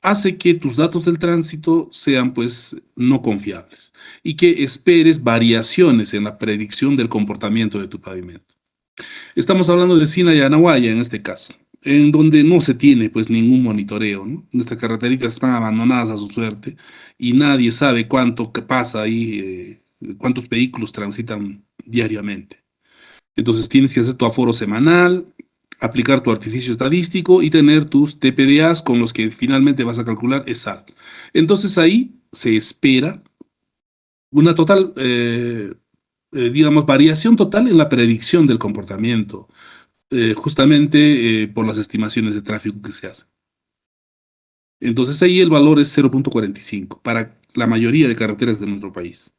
hace que tus datos del tránsito sean pues no confiables y que esperes variaciones en la predicción del comportamiento de tu pavimento. Estamos hablando de Sina y Anahuaya en este caso, en donde no se tiene pues ningún monitoreo, ¿no? Nuestras carreteritas están abandonadas a su suerte y nadie sabe cuánto pasa ahí, cuántos vehículos transitan diariamente. Entonces tienes que hacer tu aforo semanal, aplicar tu artificio estadístico y tener tus TPDAs con los que finalmente vas a calcular ESAL. Entonces ahí se espera una total, digamos, variación total en la predicción del comportamiento, justamente por las estimaciones de tráfico que se hacen. Entonces ahí el valor es 0.45 para la mayoría de carreteras de nuestro país.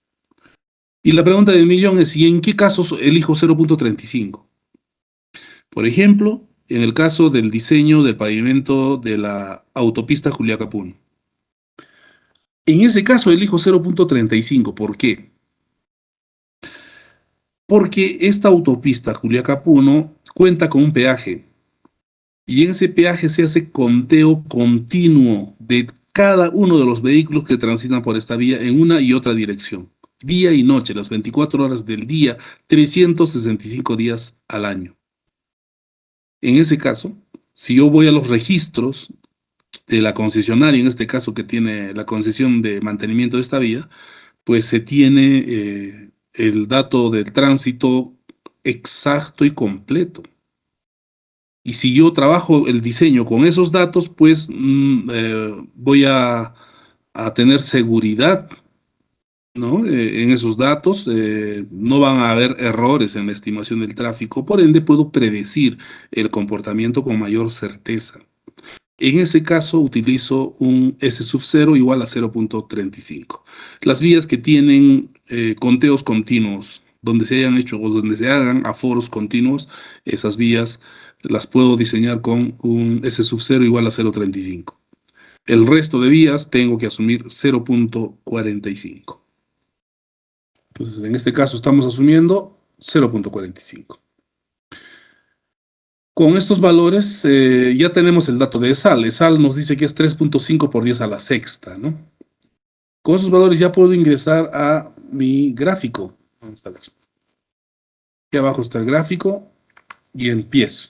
Y la pregunta del millón es, ¿y en qué casos elijo 0.35? Por ejemplo, en el caso del diseño del pavimento de la autopista Juliaca-Puno. En ese caso elijo 0.35. ¿Por qué? Porque esta autopista Juliaca-Puno cuenta con un peaje y en ese peaje se hace conteo continuo de cada uno de los vehículos que transitan por esta vía en una y otra dirección, día y noche, las 24 horas del día, 365 días al año. En ese caso, si yo voy a los registros de la concesionaria, en este caso que tiene la concesión de mantenimiento de esta vía, pues se tiene el dato del tránsito exacto y completo. Y si yo trabajo el diseño con esos datos, pues voy a tener seguridad, ¿no? En esos datos no van a haber errores en la estimación del tráfico, por ende puedo predecir el comportamiento con mayor certeza. En ese caso utilizo un S sub 0 igual a 0.35. Las vías que tienen conteos continuos, donde se hayan hecho o donde se hagan aforos continuos, esas vías las puedo diseñar con un S sub 0 igual a 0.35. El resto de vías tengo que asumir 0.45. Entonces, en este caso estamos asumiendo 0.45. Con estos valores ya tenemos el dato de ESAL. ESAL nos dice que es 3.5 por 10 a la sexta, ¿no? Con esos valores ya puedo ingresar a mi gráfico. Vamos a ver. Aquí abajo está el gráfico y empiezo.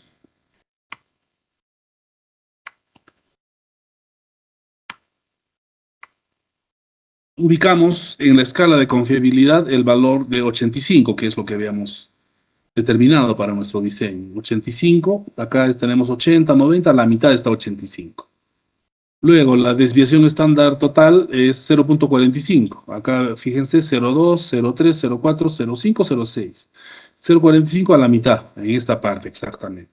Ubicamos en la escala de confiabilidad el valor de 85, que es lo que habíamos determinado para nuestro diseño. 85, acá tenemos 80, 90, la mitad está 85. Luego, la desviación estándar total es 0.45. Acá, fíjense, 0.2, 0.3, 0.4, 0.5, 0.6. 0.45 a la mitad, en esta parte exactamente.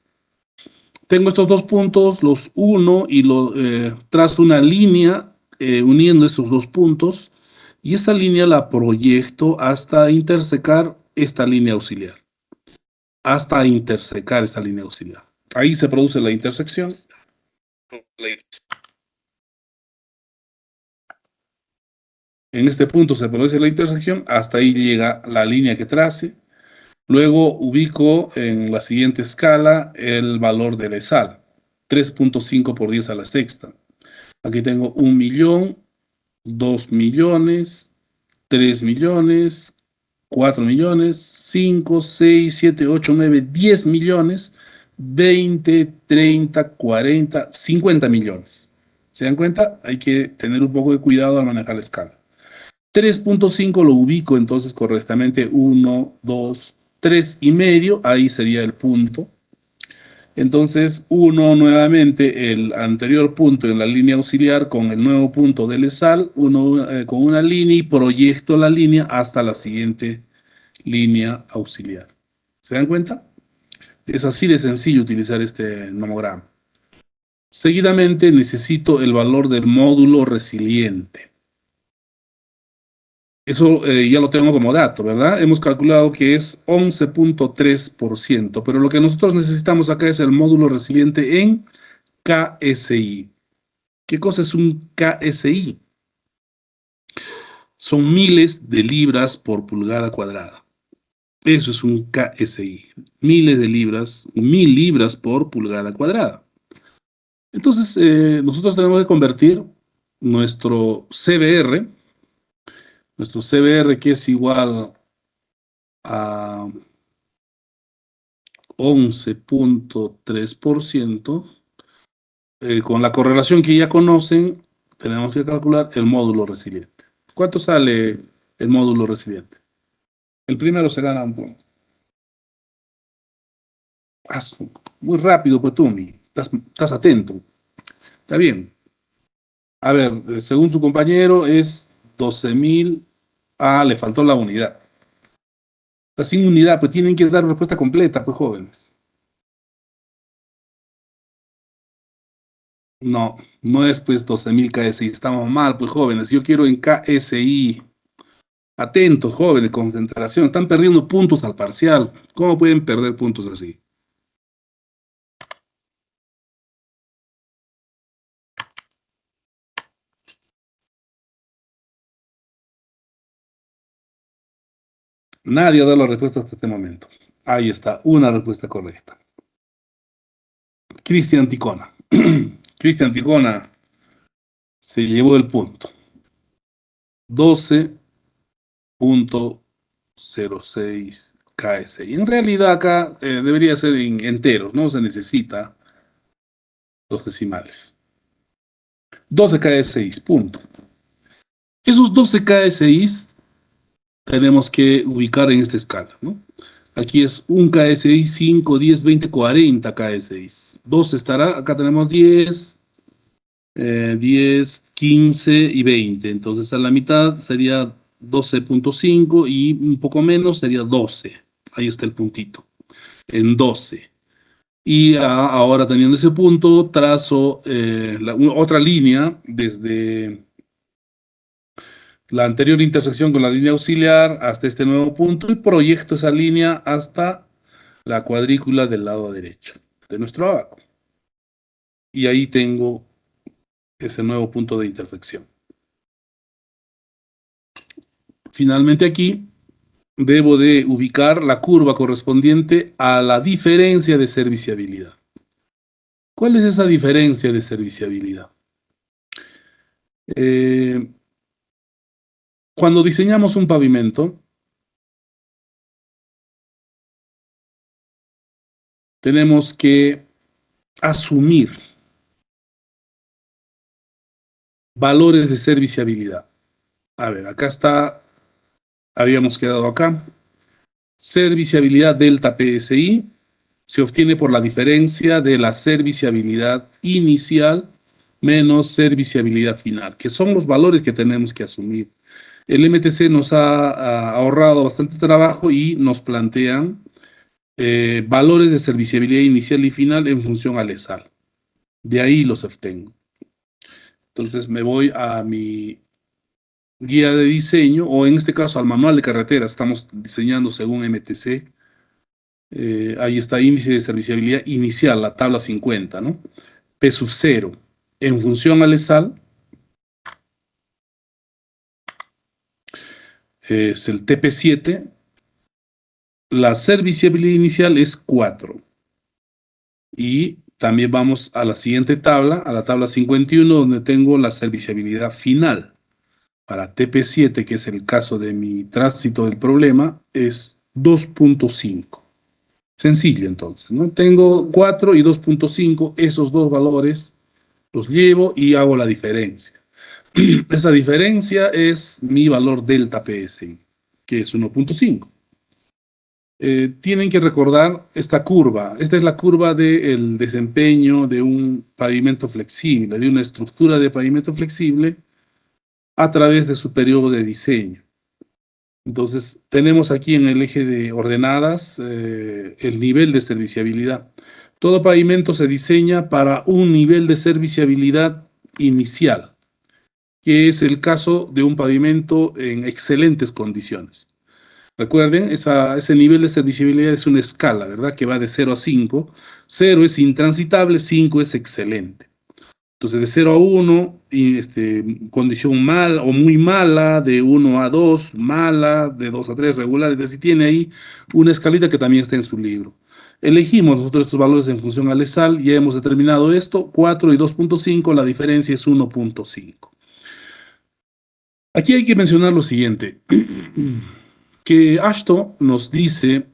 Tengo estos dos puntos, los uno, y trazo una línea uniendo esos dos puntos, y esa línea la proyecto hasta intersecar esta línea auxiliar. Hasta intersecar esta línea auxiliar. Ahí se produce la intersección. En este punto se produce la intersección, hasta ahí llega la línea que trace. Luego ubico en la siguiente escala el valor del ESAL, 3.5 por 10 a la sexta. Aquí tengo 1 millón, 2 millones, 3 millones, 4 millones, 5, 6, 7, 8, 9, 10 millones, 20, 30, 40, 50 millones. ¿Se dan cuenta? Hay que tener un poco de cuidado al manejar la escala. 3.5 lo ubico entonces correctamente, 1, 2, 3 y medio, ahí sería el punto. Entonces, 1 nuevamente, el anterior punto en la línea auxiliar con el nuevo punto del ESAL, con una línea y proyecto la línea hasta la siguiente línea auxiliar. ¿Se dan cuenta? Es así de sencillo utilizar este nomograma. Seguidamente necesito el valor del módulo resiliente. Eso ya lo tengo como dato, ¿verdad? Hemos calculado que es 11.3%, pero lo que nosotros necesitamos acá es el módulo resiliente en KSI. ¿Qué cosa es un KSI? Son miles de libras por pulgada cuadrada. Eso es un KSI. Miles de libras, 1000 libras por pulgada cuadrada. Entonces, nosotros tenemos que convertir nuestro CBR que es igual a 11.3%, con la correlación que ya conocen, tenemos que calcular el módulo resiliente. ¿Cuánto sale el módulo resiliente? El primero se gana un punto. Muy rápido, pues tú, estás atento. Está bien. A ver, según su compañero es 12.000. Ah, le faltó la unidad. Está sin unidad, pues tienen que dar respuesta completa, pues jóvenes. No, no es pues 12.000 KSI, estamos mal, pues jóvenes. Yo quiero en KSI. Atentos, jóvenes, concentración. Están perdiendo puntos al parcial. ¿Cómo pueden perder puntos así? Nadie ha dado la respuesta hasta este momento. Ahí está, una respuesta correcta. Cristian Ticona. Cristian Ticona se llevó el punto. 12.06 KSI. En realidad acá debería ser en enteros, no se necesita los decimales. 12 KSI, punto. Esos 12 KSI tenemos que ubicar en esta escala, ¿no? Aquí es 1 KSI, 5, 10, 20, 40 KSI. 12 estará, acá tenemos 10, 10, 15 y 20. Entonces a la mitad sería 12.5 y un poco menos sería 12. Ahí está el puntito, en 12. Y ahora teniendo ese punto, trazo otra línea desde la anterior intersección con la línea auxiliar hasta este nuevo punto y proyecto esa línea hasta la cuadrícula del lado derecho de nuestro abaco. Y ahí tengo ese nuevo punto de intersección. Finalmente aquí debo de ubicar la curva correspondiente a la diferencia de serviciabilidad. ¿Cuál es esa diferencia de serviciabilidad? Cuando diseñamos un pavimento, tenemos que asumir valores de serviciabilidad. A ver, acá está, habíamos quedado acá. Serviciabilidad delta PSI se obtiene por la diferencia de la serviciabilidad inicial menos serviciabilidad final, que son los valores que tenemos que asumir. El MTC nos ha ahorrado bastante trabajo y nos plantean valores de serviciabilidad inicial y final en función al ESAL. De ahí los obtengo. Entonces me voy a mi guía de diseño, o en este caso al manual de carretera, estamos diseñando según MTC. Ahí está índice de serviciabilidad inicial, la tabla 50, ¿no? P sub 0, en función al ESAL, es el TP7, la serviciabilidad inicial es 4. Y también vamos a la siguiente tabla, a la tabla 51, donde tengo la serviciabilidad final. Para TP7, que es el caso de mi tránsito del problema, es 2.5. Sencillo, entonces, ¿no? Tengo 4 y 2.5, esos dos valores los llevo y hago la diferencia. Esa diferencia es mi valor delta PSI, que es 1.5. Tienen que recordar esta curva. Esta es la curva del desempeño de un pavimento flexible, de una estructura de pavimento flexible a través de su periodo de diseño. Entonces, tenemos aquí en el eje de ordenadas el nivel de serviciabilidad. Todo pavimento se diseña para un nivel de serviciabilidad inicial, que es el caso de un pavimento en excelentes condiciones. Recuerden, ese nivel de serviciabilidad es una escala, ¿verdad? Que va de 0 a 5. 0 es intransitable, 5 es excelente. Entonces, de 0 a 1, condición mal o muy mala, de 1 a 2, mala, de 2 a 3, regular. Es decir, tiene ahí una escalita que también está en su libro. Elegimos nosotros estos valores en función al ESAL, ya hemos determinado esto, 4 y 2.5, la diferencia es 1.5. Aquí hay que mencionar lo siguiente, que AASHTO nos dice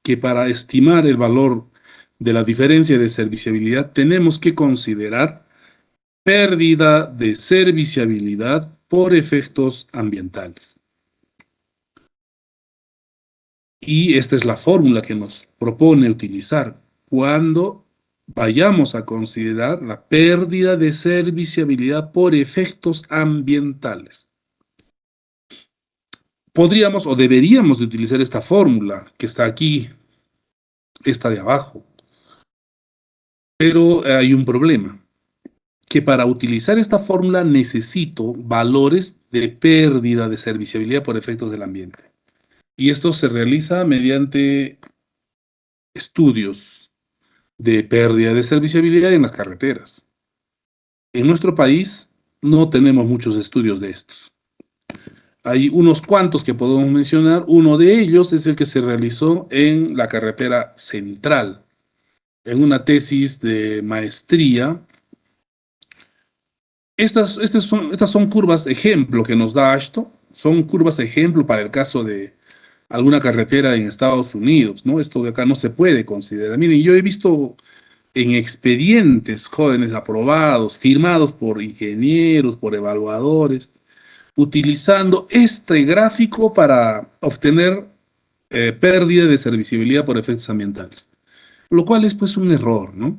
que para estimar el valor de la diferencia de serviciabilidad tenemos que considerar pérdida de serviciabilidad por efectos ambientales. Y esta es la fórmula que nos propone utilizar cuando vayamos a considerar la pérdida de serviciabilidad por efectos ambientales. Podríamos o deberíamos de utilizar esta fórmula que está aquí, esta de abajo. Pero hay un problema, que para utilizar esta fórmula necesito valores de pérdida de serviciabilidad por efectos del ambiente. Y esto se realiza mediante estudios de pérdida de serviciabilidad en las carreteras. En nuestro país no tenemos muchos estudios de estos. Hay unos cuantos que podemos mencionar. Uno de ellos es el que se realizó en la carretera central, en una tesis de maestría. Estas son curvas ejemplo que nos da AASHTO, son curvas ejemplo para el caso de alguna carretera en Estados Unidos, ¿no? Esto de acá no se puede considerar. Miren, yo he visto en expedientes jóvenes aprobados, firmados por ingenieros, por evaluadores, utilizando este gráfico para obtener pérdida de serviciabilidad por efectos ambientales, lo cual es pues un error, ¿no?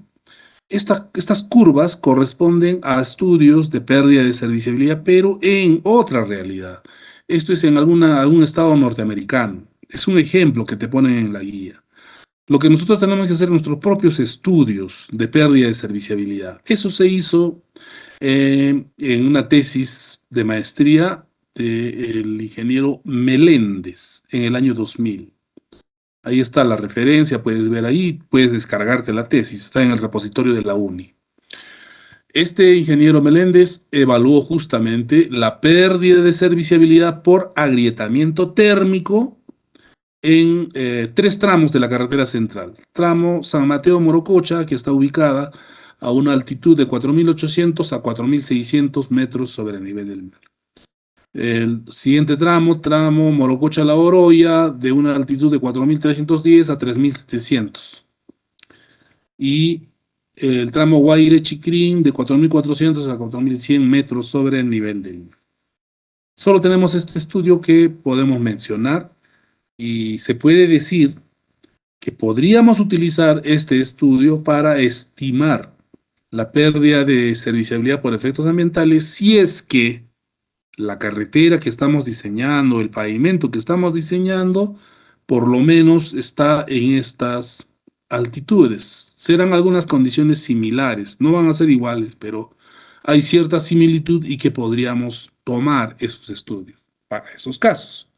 Estas curvas corresponden a estudios de pérdida de serviciabilidad, pero en otra realidad. Esto es en algún estado norteamericano. Es un ejemplo que te ponen en la guía. Lo que nosotros tenemos que hacer nuestros propios estudios de pérdida de serviciabilidad. Eso se hizo en una tesis de maestría del ingeniero Meléndez en el año 2000. Ahí está la referencia, puedes ver ahí, puedes descargarte la tesis, está en el repositorio de la UNI. Este ingeniero Meléndez evaluó justamente la pérdida de serviciabilidad por agrietamiento térmico en 3 tramos de la carretera central. Tramo San Mateo-Morococha, que está ubicada a una altitud de 4.800 a 4.600 metros sobre el nivel del mar. El siguiente tramo Morococha-La Oroya, de una altitud de 4.310 a 3.700. Y el tramo Guaire-Chicrín, de 4.400 a 4.100 metros sobre el nivel del mar. Solo tenemos este estudio que podemos mencionar y se puede decir que podríamos utilizar este estudio para estimar la pérdida de serviciabilidad por efectos ambientales si es que la carretera que estamos diseñando, el pavimento que estamos diseñando, por lo menos está en estas altitudes. Serán algunas condiciones similares, no van a ser iguales, pero hay cierta similitud y que podríamos tomar esos estudios para esos casos.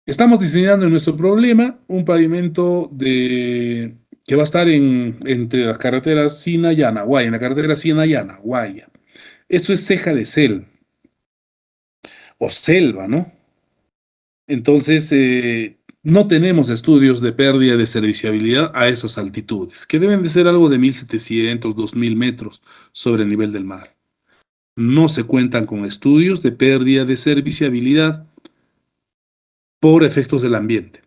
Estamos diseñando en nuestro problema un pavimento que va a estar entre las carreteras Sina-Yanaguaya, en la carretera Sina-Yanaguaya. Eso es ceja de selva, o selva, ¿no? Entonces, no tenemos estudios de pérdida de serviciabilidad a esas altitudes, que deben de ser algo de 1.700, 2.000 metros sobre el nivel del mar. No se cuentan con estudios de pérdida de serviciabilidad por efectos del ambiente.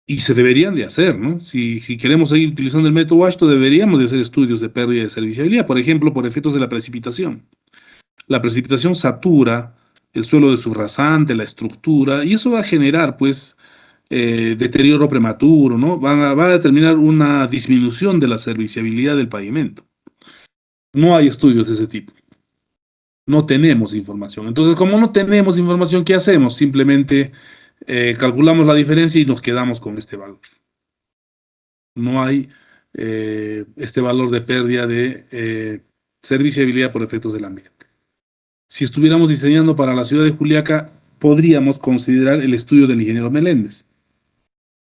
Y se deberían de hacer, ¿no? Si queremos seguir utilizando el método AASHTO, deberíamos de hacer estudios de pérdida de serviciabilidad, por ejemplo, por efectos de la precipitación. La precipitación satura el suelo de su rasante, la estructura, y eso va a generar, pues, deterioro prematuro, ¿no? Va a determinar una disminución de la serviciabilidad del pavimento. No hay estudios de ese tipo. No tenemos información. Entonces, como no tenemos información, ¿qué hacemos? Simplemente calculamos la diferencia y nos quedamos con este valor. No hay este valor de pérdida de serviciabilidad por efectos del ambiente. Si estuviéramos diseñando para la ciudad de Juliaca, podríamos considerar el estudio del ingeniero Meléndez,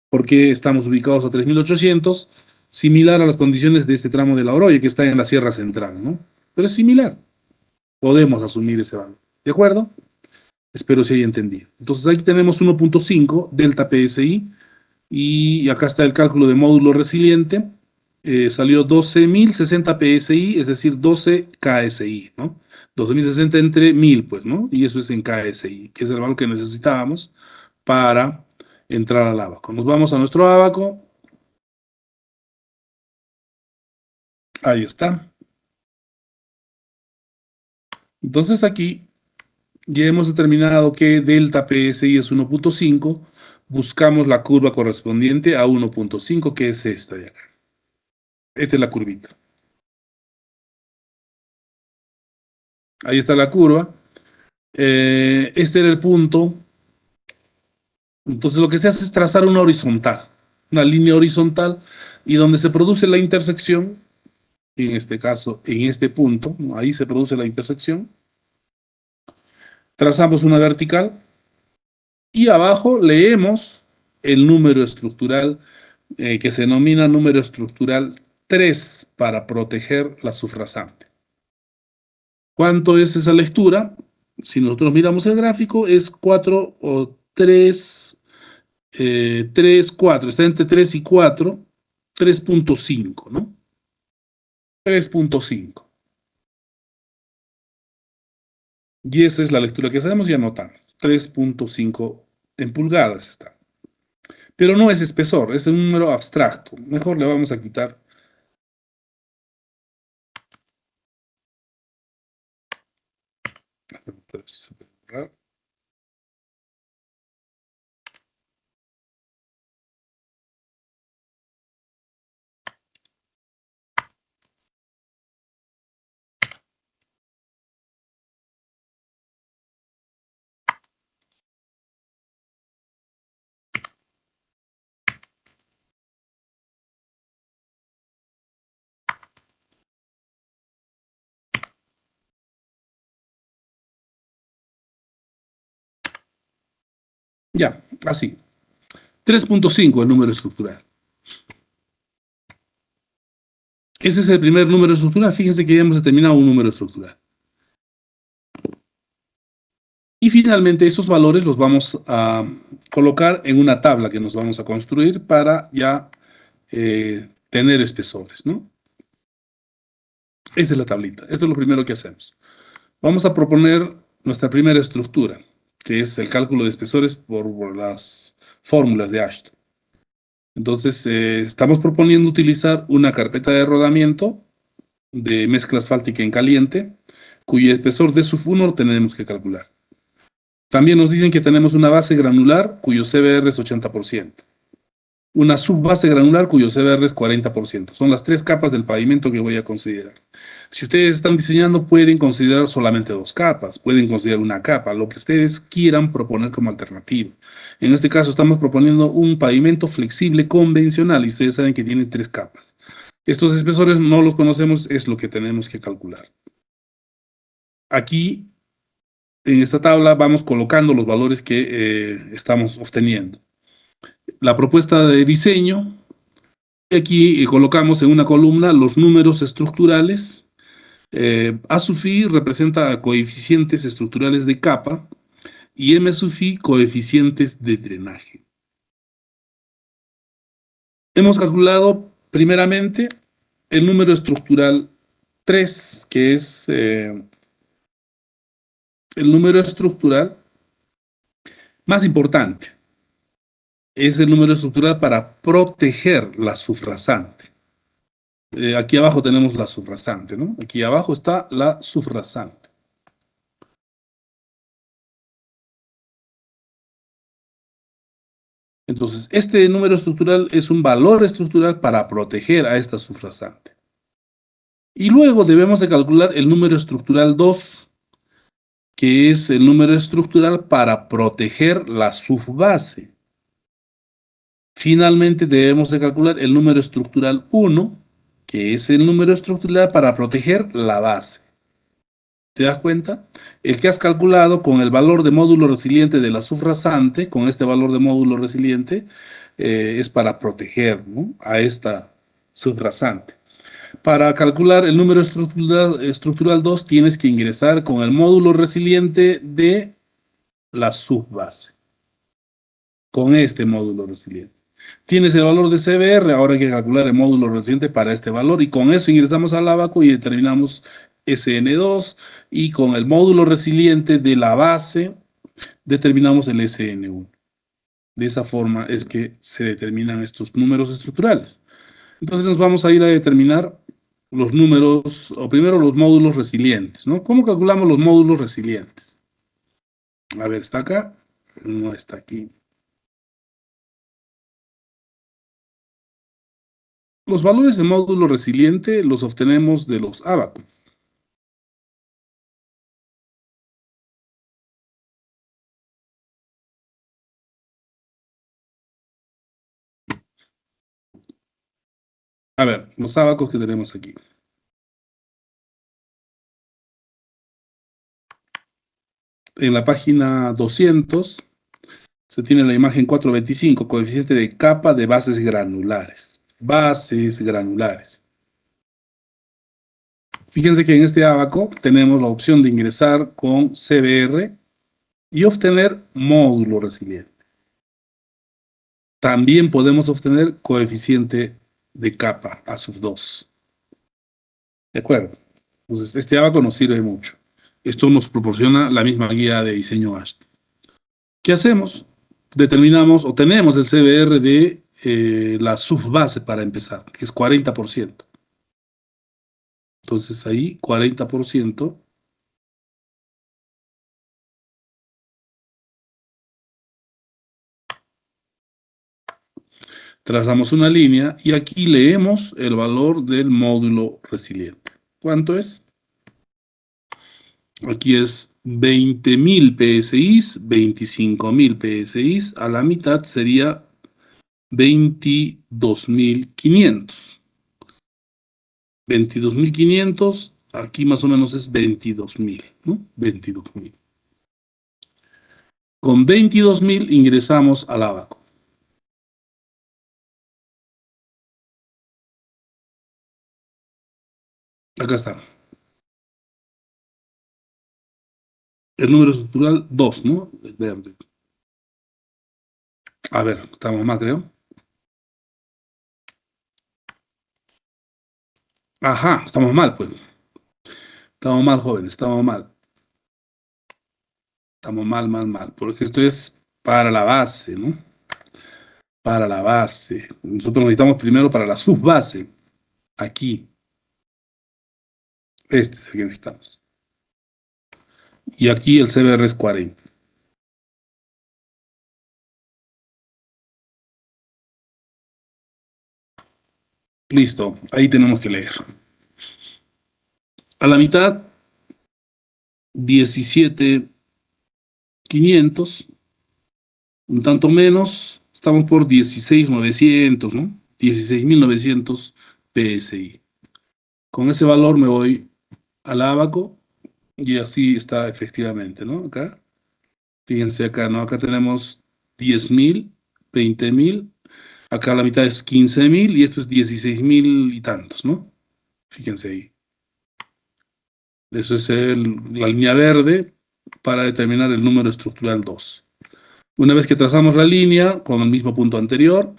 porque estamos ubicados a 3.800, similar a las condiciones de este tramo de La Oroya, que está en la Sierra Central, ¿no? Pero es similar. Podemos asumir ese valor. ¿De acuerdo? Espero se haya entendido. Entonces aquí tenemos 1.5 delta PSI, y acá está el cálculo de módulo resiliente. Salió 12.060 PSI, es decir, 12 KSI, ¿no? 12.060 entre 1.000, pues, ¿no? Y eso es en KSI, que es el valor que necesitábamos para entrar al ábaco. Nos vamos a nuestro ábaco. Ahí está. Entonces aquí ya hemos determinado que delta PSI es 1.5. Buscamos la curva correspondiente a 1.5, que es esta de acá. Esta es la curvita. Ahí está la curva. Este era el punto. Entonces lo que se hace es trazar una horizontal, una línea horizontal, y donde se produce la intersección, en este caso, en este punto, ¿no? Ahí se produce la intersección. Trazamos una vertical y abajo leemos el número estructural que se denomina número estructural 3 para proteger la subrasante. ¿Cuánto es esa lectura? Si nosotros miramos el gráfico, es 4 o 3, 3, 4, está entre 3 y 4. 3.5, ¿no? 3.5. Y esa es la lectura que hacemos y anotamos. 3.5 en pulgadas está. Pero no es espesor, es un número abstracto. Mejor le vamos a quitar. Ya, así. 3.5 el número estructural. Ese es el primer número estructural. Fíjense que ya hemos determinado un número estructural. Y finalmente estos valores los vamos a colocar en una tabla que nos vamos a construir para ya tener espesores, ¿no? Esta es la tablita. Esto es lo primero que hacemos. Vamos a proponer nuestra primera estructura, que es el cálculo de espesores por las fórmulas de Ashton. Entonces, estamos proponiendo utilizar una carpeta de rodamiento de mezcla asfáltica en caliente, cuyo espesor de SUF1 tenemos que calcular. También nos dicen que tenemos una base granular cuyo CBR es 80%. Una subbase granular cuyo CBR es 40%. Son las tres capas del pavimento que voy a considerar. Si ustedes están diseñando, pueden considerar solamente dos capas, pueden considerar una capa, lo que ustedes quieran proponer como alternativa. En este caso estamos proponiendo un pavimento flexible convencional y ustedes saben que tiene tres capas. Estos espesores no los conocemos, es lo que tenemos que calcular. Aquí, en esta tabla, vamos colocando los valores que estamos obteniendo. La propuesta de diseño, aquí colocamos en una columna los números estructurales. A sub i representa coeficientes estructurales de capa y M sub i coeficientes de drenaje. Hemos calculado primeramente el número estructural 3, que es el número estructural más importante. Es el número estructural para proteger la sufrasante. Aquí abajo tenemos la sufrasante, ¿no? Aquí abajo está la sufrasante. Entonces, este número estructural es un valor estructural para proteger a esta sufrasante. Y luego debemos de calcular el número estructural 2, que es el número estructural para proteger la subbase. Finalmente debemos de calcular el número estructural 1, que es el número estructural para proteger la base. ¿Te das cuenta? El que has calculado con el valor de módulo resiliente de la sufrasante, con este valor de módulo resiliente, es para proteger, ¿no?, a esta sufrasante. Para calcular el número estructural 2 tienes que ingresar con el módulo resiliente de la subbase. Con este módulo resiliente. Tienes el valor de CBR, ahora hay que calcular el módulo resiliente para este valor y con eso ingresamos al ábaco y determinamos SN2 y con el módulo resiliente de la base determinamos el SN1. De esa forma es que se determinan estos números estructurales. Entonces nos vamos a ir a determinar los números, o primero los módulos resilientes, ¿no? ¿Cómo calculamos los módulos resilientes? A ver, ¿está acá? No está aquí. Los valores de módulo resiliente los obtenemos de los ábacos. A ver, los ábacos que tenemos aquí. En la página 200 se tiene la imagen 425, coeficiente de capa de bases granulares. Bases granulares. Fíjense que en este ábaco tenemos la opción de ingresar con CBR y obtener módulo resiliente. También podemos obtener coeficiente de capa A sub 2. ¿De acuerdo? Entonces, este abaco nos sirve mucho. Esto nos proporciona la misma guía de diseño ASHTO. ¿Qué hacemos? Determinamos o tenemos el CBR de la subbase para empezar, que es 40%. Entonces ahí 40%. Trazamos una línea y aquí leemos el valor del módulo resiliente. ¿Cuánto es? Aquí es 20.000 PSI, 25.000 PSI, a la mitad sería 22.500. 22.500, aquí más o menos es 22.000, ¿no? 22.000. Con 22.000 ingresamos al abaco. Acá está. El número estructural 2, ¿no? El verde. A ver, estamos mal, creo. Ajá, estamos mal, pues. Estamos mal, jóvenes, estamos mal. Estamos mal. Porque esto es para la base, ¿no? Para la base. Nosotros necesitamos primero para la subbase. Aquí. Este es el que necesitamos. Y aquí el CBR es 40. Listo, ahí tenemos que leer. A la mitad, 17.500. Un tanto menos, estamos por 16.900, ¿no? 16.900 PSI. Con ese valor me voy al abaco y así está efectivamente, ¿no? Acá, fíjense acá, ¿no? Acá tenemos 10.000, 20.000, acá la mitad es 15.000 y esto es 16.000 y tantos, ¿no? Fíjense ahí. Eso es la línea verde para determinar el número estructural 2. Una vez que trazamos la línea con el mismo punto anterior,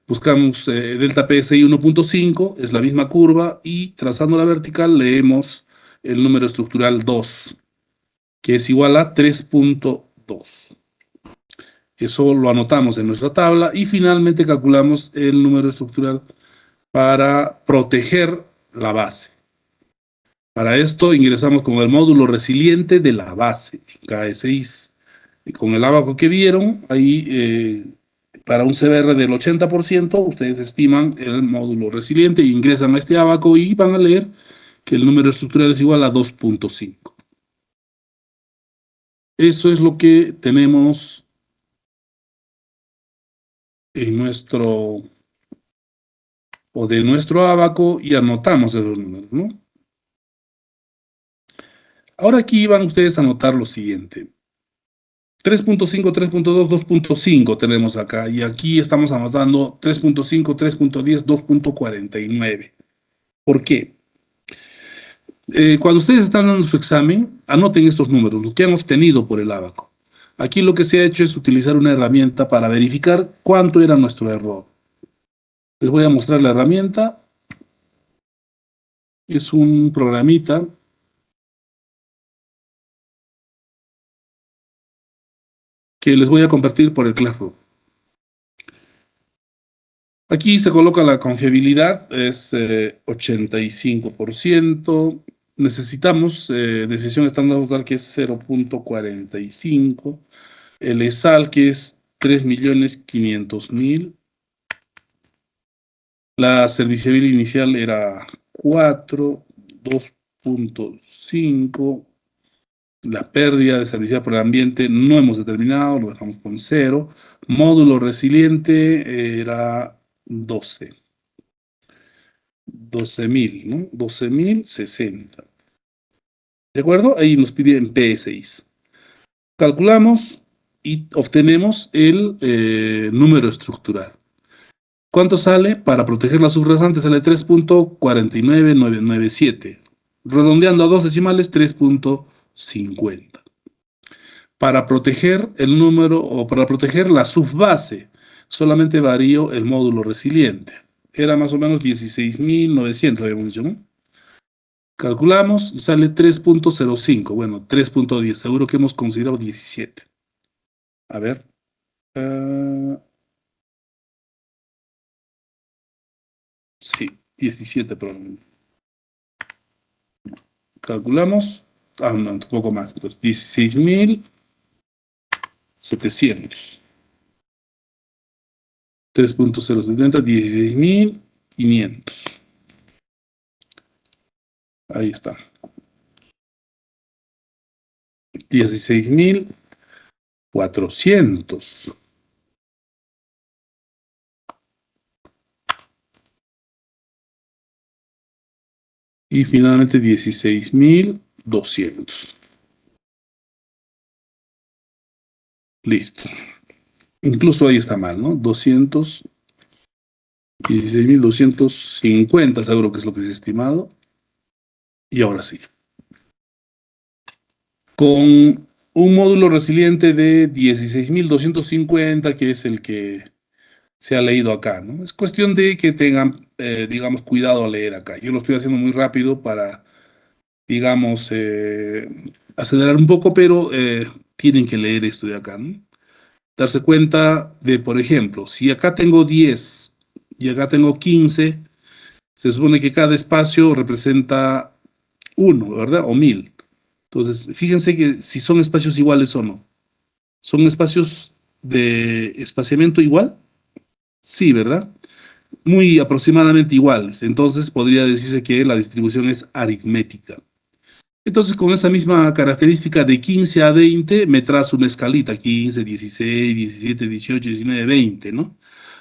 buscamos delta PSI 1.5, es la misma curva, y trazando la vertical leemos el número estructural 2, que es igual a 3.2. Eso lo anotamos en nuestra tabla y finalmente calculamos el número estructural para proteger la base. Para esto ingresamos con el módulo resiliente de la base, KSI. Y con el abaco que vieron, ahí para un CBR del 80%, ustedes estiman el módulo resiliente, ingresan a este abaco y van a leer que el número estructural es igual a 2.5. Eso es lo que tenemos en nuestro, o de nuestro abaco, y anotamos esos números, ¿no? Ahora aquí van ustedes a anotar lo siguiente. 3.5, 3.2, 2.5 tenemos acá, y aquí estamos anotando 3.5, 3.10, 2.49. ¿Por qué? Cuando ustedes están dando su examen, anoten estos números, los que han obtenido por el abaco. Aquí lo que se ha hecho es utilizar una herramienta para verificar cuánto era nuestro error. Les voy a mostrar la herramienta. Es un programita que les voy a compartir por el Classroom. Aquí se coloca la confiabilidad, es 85%. Necesitamos desviación estándar total, que es 0.45. El ESAL, que es 3.500.000. La serviciabilidad inicial era 4, 2.5. La pérdida de serviciabilidad por el ambiente no hemos determinado, lo dejamos con 0. Módulo resiliente era 12. 12.000, ¿no? 12.060. ¿De acuerdo? Ahí nos pide en PSI. Calculamos y obtenemos el número estructural. ¿Cuánto sale? Para proteger la subrasante sale 3.49997. Redondeando a dos decimales, 3.50. Para proteger el número, o para proteger la subbase, solamente varío el módulo resiliente. era más o menos 16.900, habíamos dicho, ¿no? Calculamos y sale 3.05, bueno, 3.10, seguro que hemos considerado 17. A ver. Sí, 17 probablemente. Calculamos, no, un poco más, entonces 16.700. 3.070, 16.500. Ahí está. 16.400. Y finalmente 16.200. Listo. Incluso ahí está mal, ¿no? 16.250 seguro que es lo que es estimado. Y ahora sí. Con un módulo resiliente de 16.250, que es el que se ha leído acá, ¿no? Es cuestión de que tengan, digamos, cuidado al leer acá. Yo lo estoy haciendo muy rápido para, digamos, acelerar un poco, pero tienen que leer esto de acá, ¿no? Darse cuenta de, por ejemplo, si acá tengo 10 y acá tengo 15, se supone que cada espacio representa 1, ¿verdad? O 1000. Entonces, fíjense que si son espacios iguales o no. ¿Son espacios de espaciamiento igual? Sí, ¿verdad? Muy aproximadamente iguales. Entonces, podría decirse que la distribución es aritmética. Entonces, con esa misma característica de 15 a 20, me trazo una escalita, 15, 16, 17, 18, 19, 20, ¿no?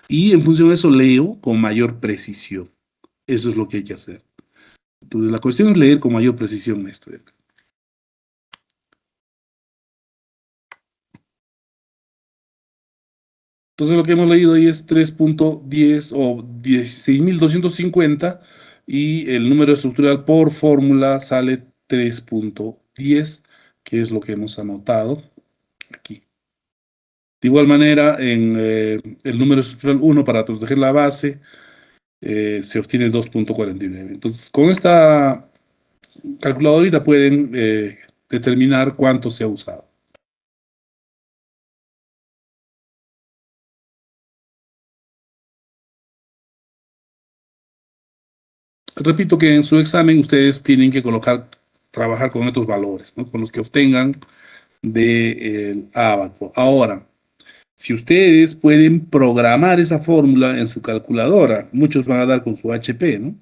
Y en función de eso leo con mayor precisión. Eso es lo que hay que hacer. Entonces, la cuestión es leer con mayor precisión esto de acá. Entonces, lo que hemos leído ahí es 3.10 o 16.250 y el número estructural por fórmula sale 3.10, que es lo que hemos anotado aquí. De igual manera, en el número estructural 1 para proteger la base se obtiene 2.49. Entonces, con esta calculadorita pueden determinar cuánto se ha usado. Repito que en su examen ustedes tienen que trabajar con estos valores, ¿no? Con los que obtengan del ábaco. Ahora, si ustedes pueden programar esa fórmula en su calculadora, muchos van a dar con su HP, ¿no?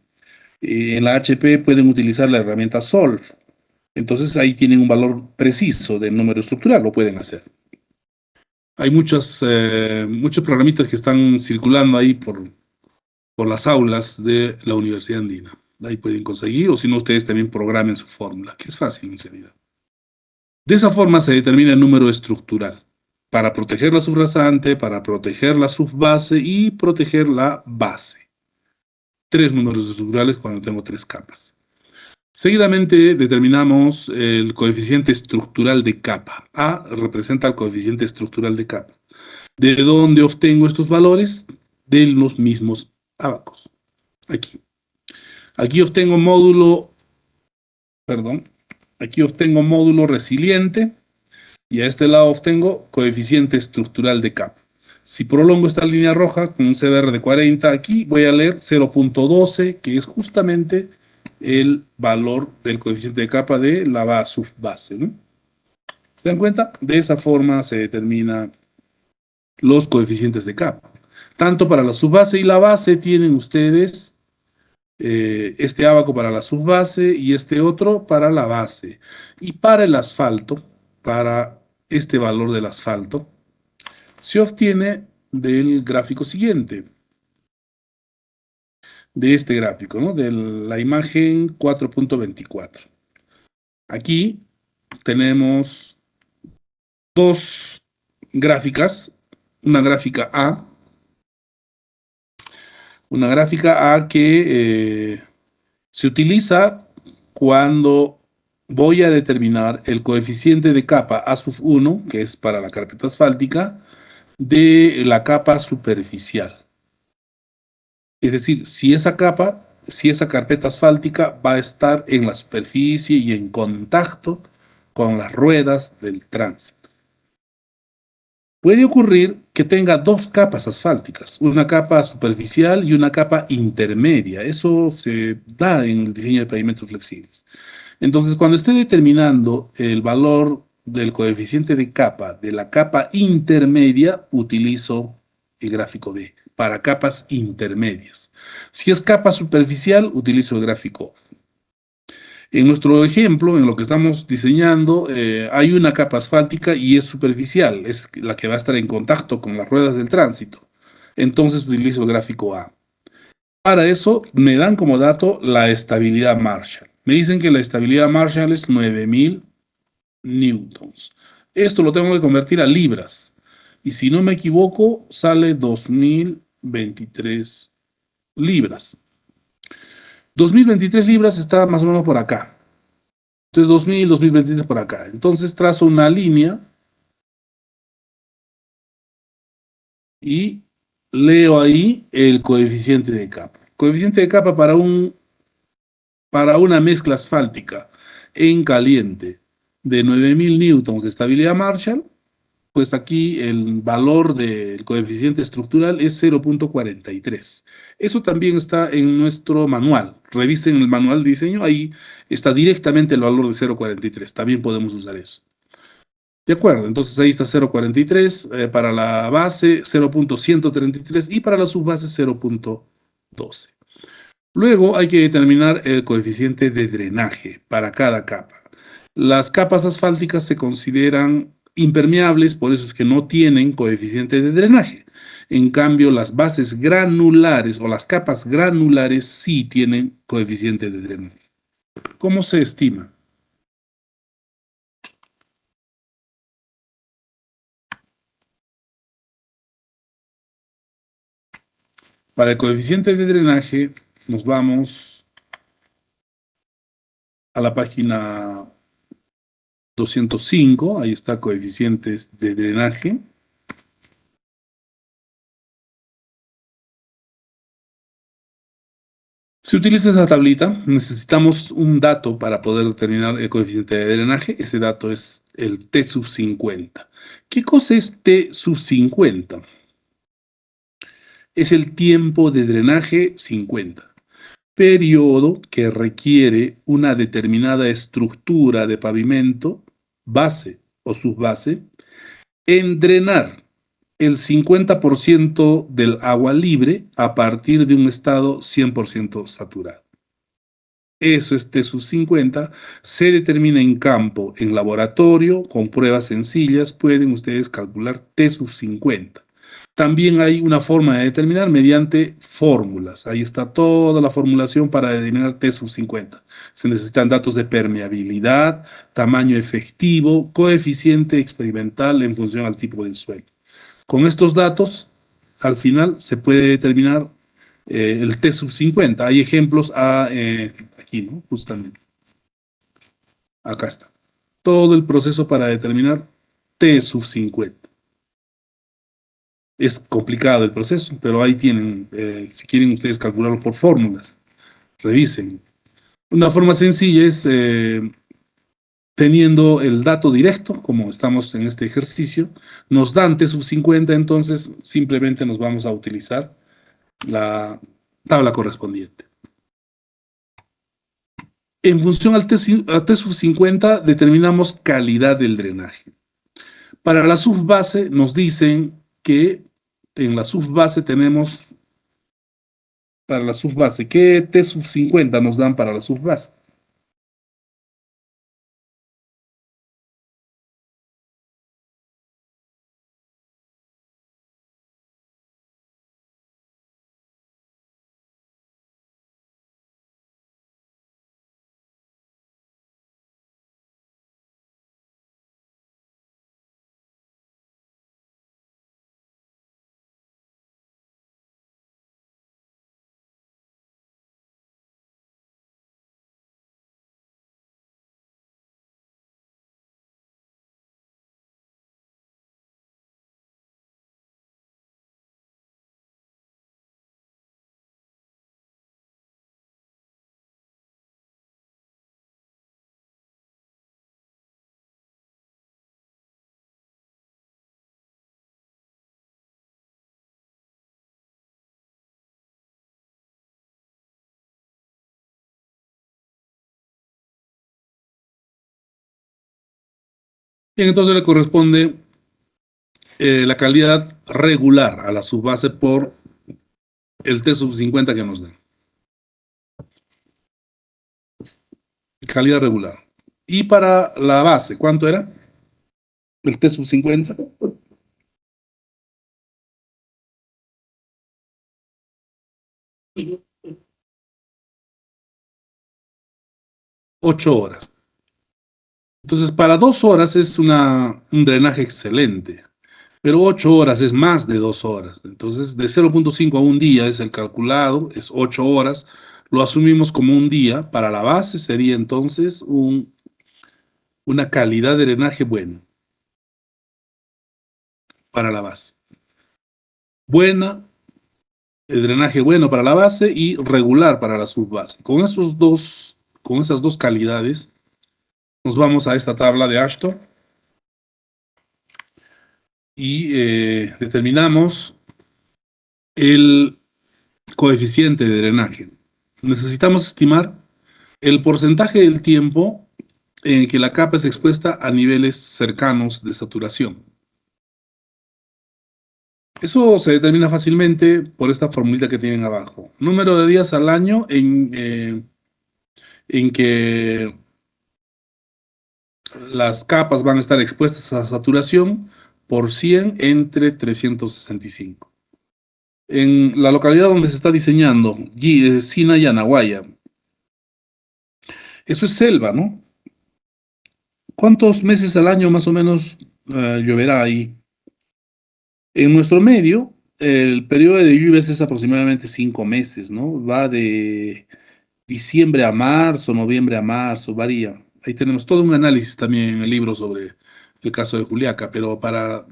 En la HP pueden utilizar la herramienta Solve. Entonces ahí tienen un valor preciso del número estructural, lo pueden hacer. Hay muchos programitas que están circulando ahí por las aulas de la Universidad Andina. Ahí pueden conseguir, o si no, ustedes también programen su fórmula, que es fácil en realidad. De esa forma se determina el número estructural, para proteger la subrasante, para proteger la subbase y proteger la base. 3 números estructurales cuando tengo 3 capas. Seguidamente determinamos el coeficiente estructural de capa. A representa el coeficiente estructural de capa. ¿De dónde obtengo estos valores? De los mismos ábacos. Aquí. Aquí obtengo módulo resiliente y a este lado obtengo coeficiente estructural de capa. Si prolongo esta línea roja con un CBR de 40 aquí, voy a leer 0.12, que es justamente el valor del coeficiente de capa de la subbase, ¿no? ¿Se dan cuenta? De esa forma se determinan los coeficientes de capa. Tanto para la subbase y la base tienen ustedes este ábaco para la subbase y este otro para la base. Y para el asfalto, para este valor del asfalto, se obtiene del gráfico siguiente, de este gráfico, ¿no? De la imagen 4.24. Aquí tenemos dos gráficas, una gráfica A que se utiliza cuando voy a determinar el coeficiente de capa A sub 1, que es para la carpeta asfáltica, de la capa superficial. Es decir, si esa carpeta asfáltica va a estar en la superficie y en contacto con las ruedas del tránsito. Puede ocurrir que tenga dos capas asfálticas, una capa superficial y una capa intermedia. Eso se da en el diseño de pavimentos flexibles. Entonces, cuando esté determinando el valor del coeficiente de capa de la capa intermedia, utilizo el gráfico B para capas intermedias. Si es capa superficial, utilizo el gráfico A. En nuestro ejemplo, en lo que estamos diseñando, hay una capa asfáltica y es superficial, es la que va a estar en contacto con las ruedas del tránsito. Entonces utilizo el gráfico A. Para eso me dan como dato la estabilidad Marshall. Me dicen que la estabilidad Marshall es 9000 newtons. Esto lo tengo que convertir a libras. Y si no me equivoco, sale 2023 libras. 2023 libras está más o menos por acá. Entonces 2023 por acá. Entonces trazo una línea y leo ahí el coeficiente de capa. Coeficiente de capa para una mezcla asfáltica en caliente de 9000 newtons de estabilidad Marshall, pues aquí el valor del coeficiente estructural es 0.43. Eso también está en nuestro manual. Revisen el manual de diseño, ahí está directamente el valor de 0.43. También podemos usar eso. De acuerdo, entonces ahí está 0.43, para la base 0.133 y para la subbase 0.12. Luego hay que determinar el coeficiente de drenaje para cada capa. Las capas asfálticas se consideran impermeables, por eso es que no tienen coeficiente de drenaje. En cambio, las bases granulares o las capas granulares sí tienen coeficiente de drenaje. ¿Cómo se estima? Para el coeficiente de drenaje nos vamos a la página 205, ahí está coeficientes de drenaje. Si utiliza esa tablita, necesitamos un dato para poder determinar el coeficiente de drenaje. Ese dato es el T sub 50. ¿Qué cosa es T sub 50? Es el tiempo de drenaje 50. Periodo que requiere una determinada estructura de pavimento, base o subbase, en drenar el 50% del agua libre a partir de un estado 100% saturado. Eso es T sub 50, se determina en campo, en laboratorio, con pruebas sencillas, pueden ustedes calcular T sub 50. También hay una forma de determinar mediante fórmulas. Ahí está toda la formulación para determinar T sub 50. Se necesitan datos de permeabilidad, tamaño efectivo, coeficiente experimental en función al tipo del suelo. Con estos datos, al final se puede determinar el T sub 50. Hay ejemplos aquí, ¿no? Justamente. Acá está. Todo el proceso para determinar T sub 50. Es complicado el proceso, pero ahí tienen, si quieren ustedes calcularlo por fórmulas, revisen. Una forma sencilla es teniendo el dato directo, como estamos en este ejercicio, nos dan T sub 50, entonces simplemente nos vamos a utilizar la tabla correspondiente. En función al T sub 50 determinamos calidad del drenaje. Para la subbase nos dicen que en la subbase tenemos, para la subbase, ¿qué T sub 50 nos dan para la subbase? Bien, entonces le corresponde la calidad regular a la subbase por el T sub 50 que nos dan. Calidad regular. Y para la base, ¿cuánto era? El T sub 50. 8 horas. Entonces, para 2 horas es un drenaje excelente, pero 8 horas es más de 2 horas. Entonces, de 0.5 a un día es el calculado, es 8 horas. Lo asumimos como un día. Para la base sería entonces una calidad de drenaje buena. Para la base. Buena, el drenaje bueno para la base y regular para la subbase. Con esas dos calidades, nos vamos a esta tabla de Ashton y determinamos el coeficiente de drenaje. Necesitamos estimar el porcentaje del tiempo en que la capa es expuesta a niveles cercanos de saturación. Eso se determina fácilmente por esta formulita que tienen abajo. Número de días al año en que las capas van a estar expuestas a saturación por 100 entre 365. En la localidad donde se está diseñando, Sina y Anahuaya, eso es selva, ¿no? ¿Cuántos meses al año más o menos lloverá ahí? En nuestro medio, el periodo de lluvias es aproximadamente 5 meses, ¿no? Va de diciembre a marzo, noviembre a marzo, varía. Ahí tenemos todo un análisis también en el libro sobre el caso de Juliaca, pero para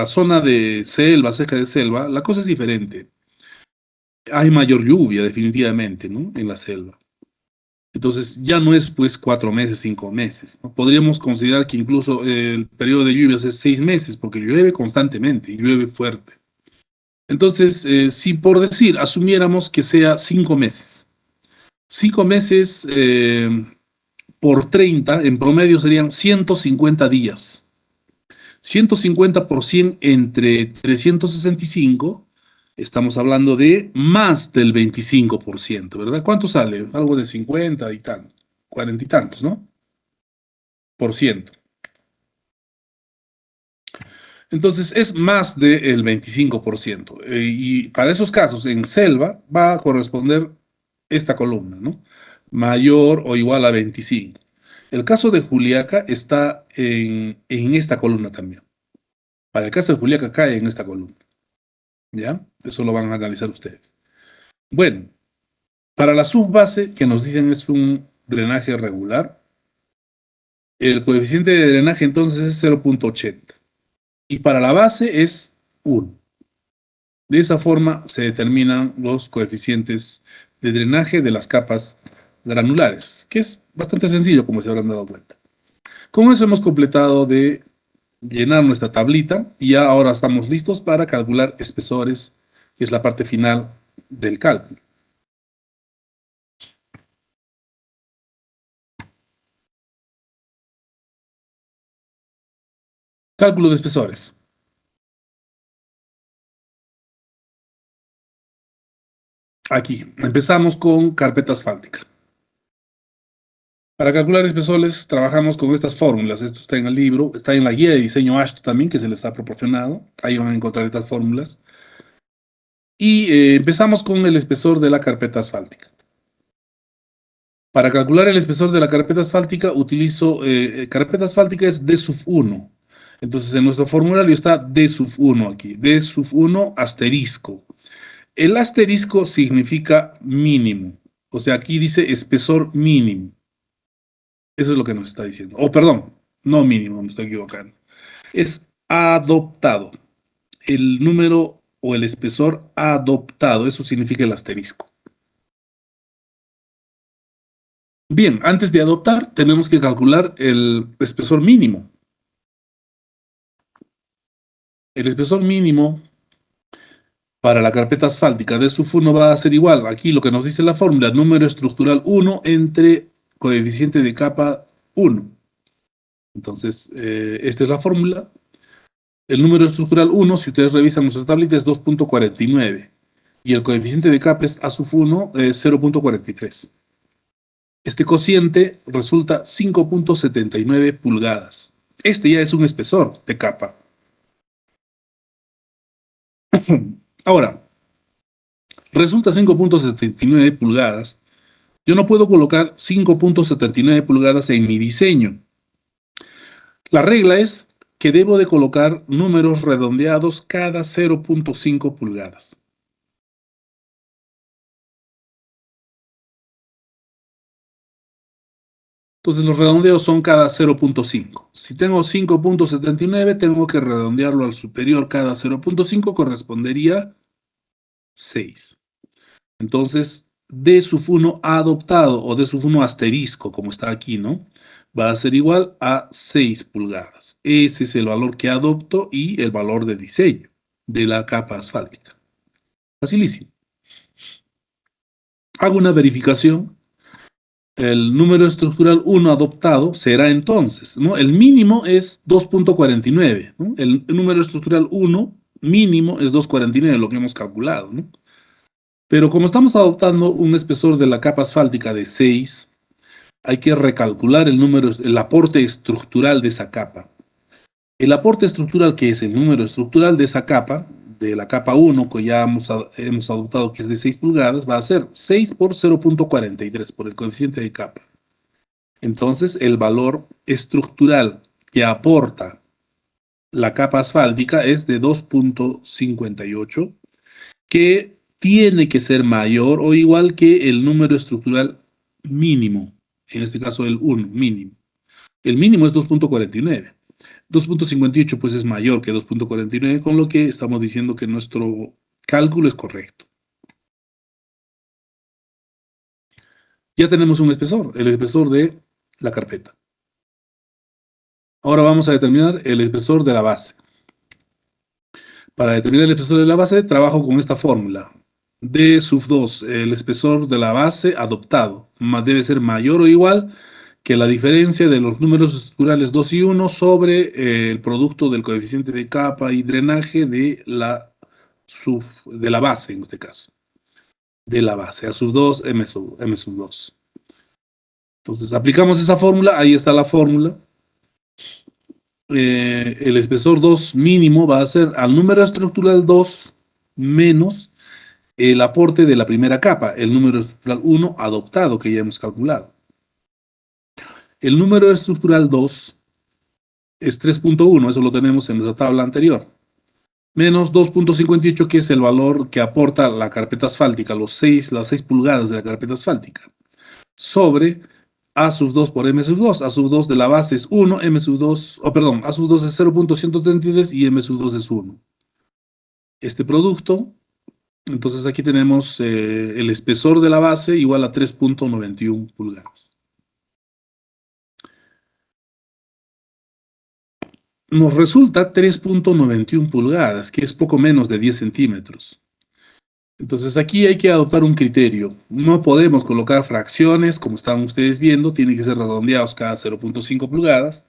zona de selva, cerca de selva, la cosa es diferente. Hay mayor lluvia, definitivamente, ¿no? En la selva. Entonces ya no es pues 4 meses, 5 meses, ¿no? Podríamos considerar que incluso el periodo de lluvias es 6 meses, porque llueve constantemente y llueve fuerte. Entonces, si por decir, asumiéramos que sea 5 meses. 5 meses por 30, en promedio serían 150 días. 150 por 100 entre 365, estamos hablando de más del 25%, ¿verdad? ¿Cuánto sale? Algo de 50 y tantos, 40 y tantos, ¿no? Por ciento. Entonces es más del 25%. Y para esos casos, en selva, va a corresponder esta columna, ¿no? Mayor o igual a 25. El caso de Juliaca está en esta columna también. Para el caso de Juliaca cae en esta columna. ¿Ya? Eso lo van a analizar ustedes. Bueno, para la subbase, que nos dicen es un drenaje regular, el coeficiente de drenaje entonces es 0.80. Y para la base es 1. De esa forma se determinan los coeficientes de drenaje de las capas granulares, que es bastante sencillo, como se habrán dado cuenta. Con eso hemos completado de llenar nuestra tablita y ya ahora estamos listos para calcular espesores, que es la parte final del cálculo. Cálculo de espesores. Aquí, empezamos con carpeta asfáltica. Para calcular espesores trabajamos con estas fórmulas. Esto está en el libro, está en la guía de diseño ASHTO también, que se les ha proporcionado. Ahí van a encontrar estas fórmulas. Y empezamos con el espesor de la carpeta asfáltica. Para calcular el espesor de la carpeta asfáltica utilizo, carpeta asfáltica es D sub 1. Entonces en nuestro formulario está D sub 1 aquí, D sub 1 asterisco. El asterisco significa mínimo, o sea aquí dice espesor mínimo. Eso es lo que nos está diciendo. Oh, perdón, no mínimo, me estoy equivocando. Es adoptado. El número o el espesor adoptado, eso significa el asterisco. Bien, antes de adoptar, tenemos que calcular el espesor mínimo. El espesor mínimo para la carpeta asfáltica de sub 1 va a ser igual. Aquí lo que nos dice la fórmula, número estructural 1 entre coeficiente de capa 1. Entonces, esta es la fórmula. El número estructural 1, si ustedes revisan nuestra tablita, es 2.49. Y el coeficiente de capa es A sub 1, 0.43. Este cociente resulta 5.79 pulgadas. Este ya es un espesor de capa. Ahora, resulta 5.79 pulgadas. Yo no puedo colocar 5.79 pulgadas en mi diseño. La regla es que debo de colocar números redondeados cada 0.5 pulgadas. Entonces los redondeos son cada 0.5. Si tengo 5.79, tengo que redondearlo al superior cada 0.5, correspondería 6. Entonces, D sub 1 adoptado o D sub 1 asterisco, como está aquí, ¿no? Va a ser igual a 6 pulgadas. Ese es el valor que adopto y el valor de diseño de la capa asfáltica. Facilísimo. Hago una verificación. El número estructural 1 adoptado será entonces, ¿no? El mínimo es 2.49, ¿no? El número estructural 1 mínimo es 2.49, lo que hemos calculado, ¿no? Pero como estamos adoptando un espesor de la capa asfáltica de 6, hay que recalcular el aporte estructural de esa capa. El aporte estructural, que es el número estructural de esa capa, de la capa 1, que ya hemos adoptado, que es de 6 pulgadas, va a ser 6 por 0.43, por el coeficiente de capa. Entonces, el valor estructural que aporta la capa asfáltica es de 2.58, que tiene que ser mayor o igual que el número estructural mínimo, en este caso el 1, mínimo. El mínimo es 2.49. 2.58 pues es mayor que 2.49, con lo que estamos diciendo que nuestro cálculo es correcto. Ya tenemos un espesor, el espesor de la carpeta. Ahora vamos a determinar el espesor de la base. Para determinar el espesor de la base, trabajo con esta fórmula. D sub 2, el espesor de la base adoptado, debe ser mayor o igual que la diferencia de los números estructurales 2 y 1 sobre el producto del coeficiente de capa y drenaje de la base, en este caso. De la base, A sub 2, M sub 2. Entonces, aplicamos esa fórmula, ahí está la fórmula. El espesor 2 mínimo va a ser al número estructural 2 menos el aporte de la primera capa, el número estructural 1 adoptado que ya hemos calculado. El número estructural 2 es 3.1, eso lo tenemos en nuestra tabla anterior, menos 2.58, que es el valor que aporta la carpeta asfáltica, las 6 pulgadas de la carpeta asfáltica, sobre A sub 2 por M sub 2. A sub 2 de la base es 1, M sub 2, A sub 2 es 0.133 y M sub 2 es 1. Este producto, entonces aquí tenemos el espesor de la base igual a 3.91 pulgadas. Nos resulta 3.91 pulgadas, que es poco menos de 10 centímetros. Entonces aquí hay que adoptar un criterio. No podemos colocar fracciones, como están ustedes viendo, tienen que ser redondeados cada 0.5 pulgadas.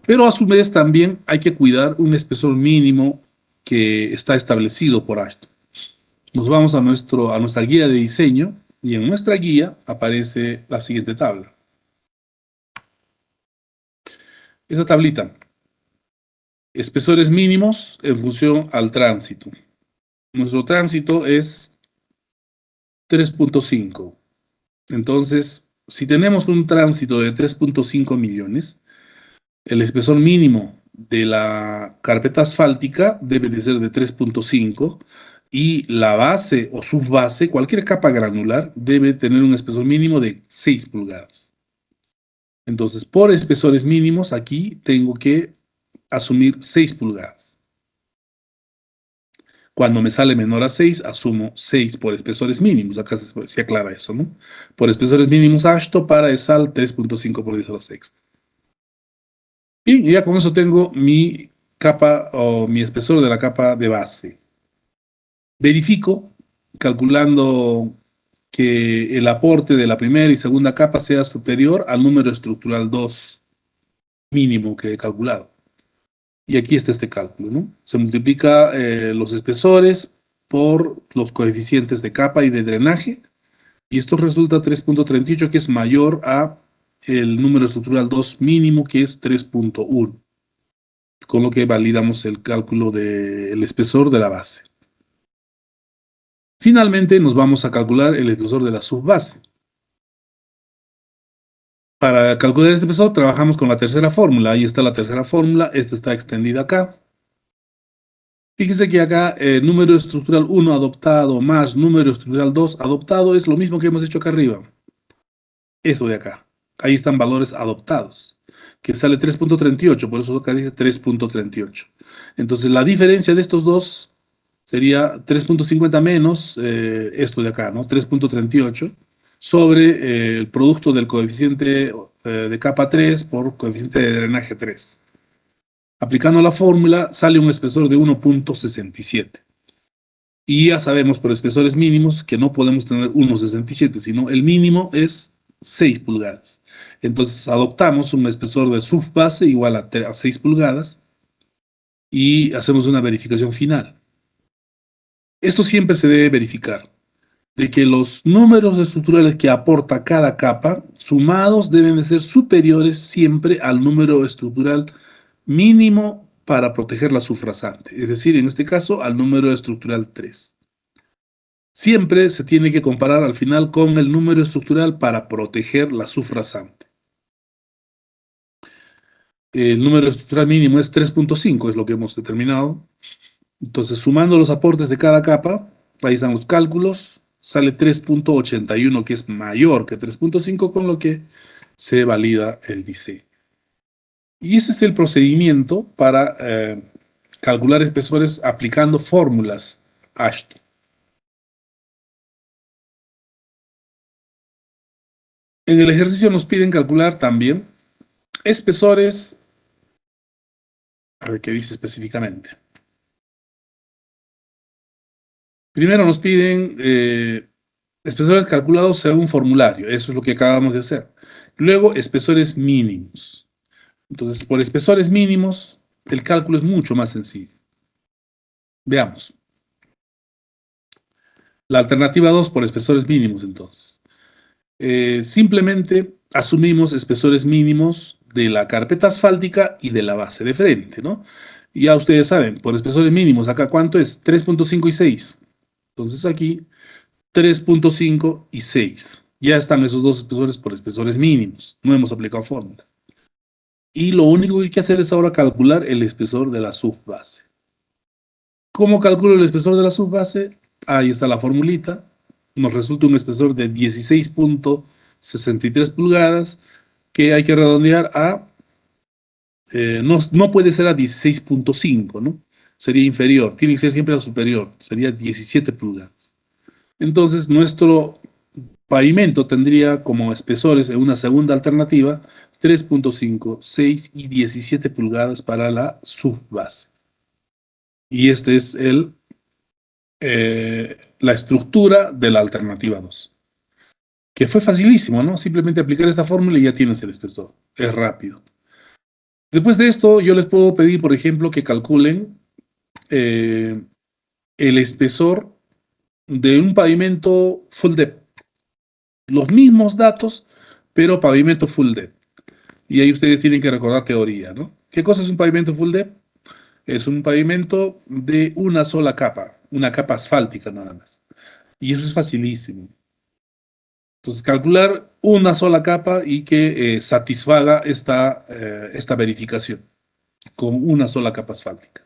Pero a su vez también hay que cuidar un espesor mínimo que está establecido por AASHTO. Nos vamos a nuestra guía de diseño y en nuestra guía aparece la siguiente tabla. Esta tablita. Espesores mínimos en función al tránsito. Nuestro tránsito es 3.5. Entonces, si tenemos un tránsito de 3.5 millones, el espesor mínimo de la carpeta asfáltica debe de ser de 3.5 y la base o subbase, cualquier capa granular, debe tener un espesor mínimo de 6 pulgadas. Entonces, por espesores mínimos, aquí tengo que asumir 6 pulgadas. Cuando me sale menor a 6, asumo 6 por espesores mínimos. Acá se aclara eso, ¿no? Por espesores mínimos AASHTO para ESAL 3.5 por 10 a la sexta. Y ya con eso tengo mi capa o mi espesor de la capa de base. Verifico, calculando que el aporte de la primera y segunda capa sea superior al número estructural 2 mínimo que he calculado. Y aquí está este cálculo, ¿no? Se multiplica los espesores por los coeficientes de capa y de drenaje, y esto resulta 3.38, que es mayor a el número estructural 2 mínimo, que es 3.1, con lo que validamos el cálculo del espesor de la base. Finalmente nos vamos a calcular el espesor de la subbase. Para calcular este espesor trabajamos con la tercera fórmula. Ahí está la tercera fórmula, esta está extendida acá. Fíjese que acá número estructural 1 adoptado más número estructural 2 adoptado es lo mismo que hemos hecho acá arriba. Eso de acá. Ahí están valores adoptados, que sale 3.38, por eso acá dice 3.38. Entonces la diferencia de estos dos sería 3.50 menos esto de acá, ¿no? 3.38 sobre el producto del coeficiente de capa 3 por coeficiente de drenaje 3. Aplicando la fórmula sale un espesor de 1.67. Y ya sabemos por espesores mínimos que no podemos tener 1.67, sino el mínimo es 6 pulgadas. Entonces adoptamos un espesor de subbase igual a 6 pulgadas y hacemos una verificación final. Esto siempre se debe verificar, de que los números estructurales que aporta cada capa sumados deben de ser superiores siempre al número estructural mínimo para proteger la sufrasante, es decir, en este caso al número estructural 3. Siempre se tiene que comparar al final con el número estructural para proteger la sufrasante. El número estructural mínimo es 3.5, es lo que hemos determinado. Entonces, sumando los aportes de cada capa, ahí están los cálculos, sale 3.81, que es mayor que 3.5, con lo que se valida el diseño. Y ese es el procedimiento para calcular espesores aplicando fórmulas Ashton. En el ejercicio nos piden calcular también espesores. A ver qué dice específicamente. Primero nos piden espesores calculados según formulario. Eso es lo que acabamos de hacer. Luego, espesores mínimos. Entonces, por espesores mínimos, el cálculo es mucho más sencillo. Veamos. La alternativa 2 por espesores mínimos, entonces. Simplemente asumimos espesores mínimos de la carpeta asfáltica y de la base de frente, ¿no? Y ya ustedes saben, por espesores mínimos, acá ¿cuánto es? 3.5 y 6. Entonces aquí 3.5 y 6. Ya están esos dos espesores por espesores mínimos. No hemos aplicado fórmula. Y lo único que hay que hacer es ahora calcular el espesor de la subbase. ¿Cómo calculo el espesor de la subbase? Ahí está la formulita. Nos resulta un espesor de 16.63 pulgadas que hay que redondear a... no puede ser a 16.5, ¿no? Sería inferior. Tiene que ser siempre a superior. Sería 17 pulgadas. Entonces, nuestro pavimento tendría como espesores en una segunda alternativa 3.5, 6 y 17 pulgadas para la subbase. Y este es la estructura de la alternativa 2. Que fue facilísimo, ¿no? Simplemente aplicar esta fórmula y ya tienes el espesor. Es rápido. Después de esto, yo les puedo pedir, por ejemplo, que calculen el espesor de un pavimento full depth. Los mismos datos, pero pavimento full depth. Y ahí ustedes tienen que recordar teoría, ¿no? ¿Qué cosa es un pavimento full depth? Es un pavimento de una sola capa, una capa asfáltica nada más. Y eso es facilísimo. Entonces, calcular una sola capa y que satisfaga esta verificación con una sola capa asfáltica.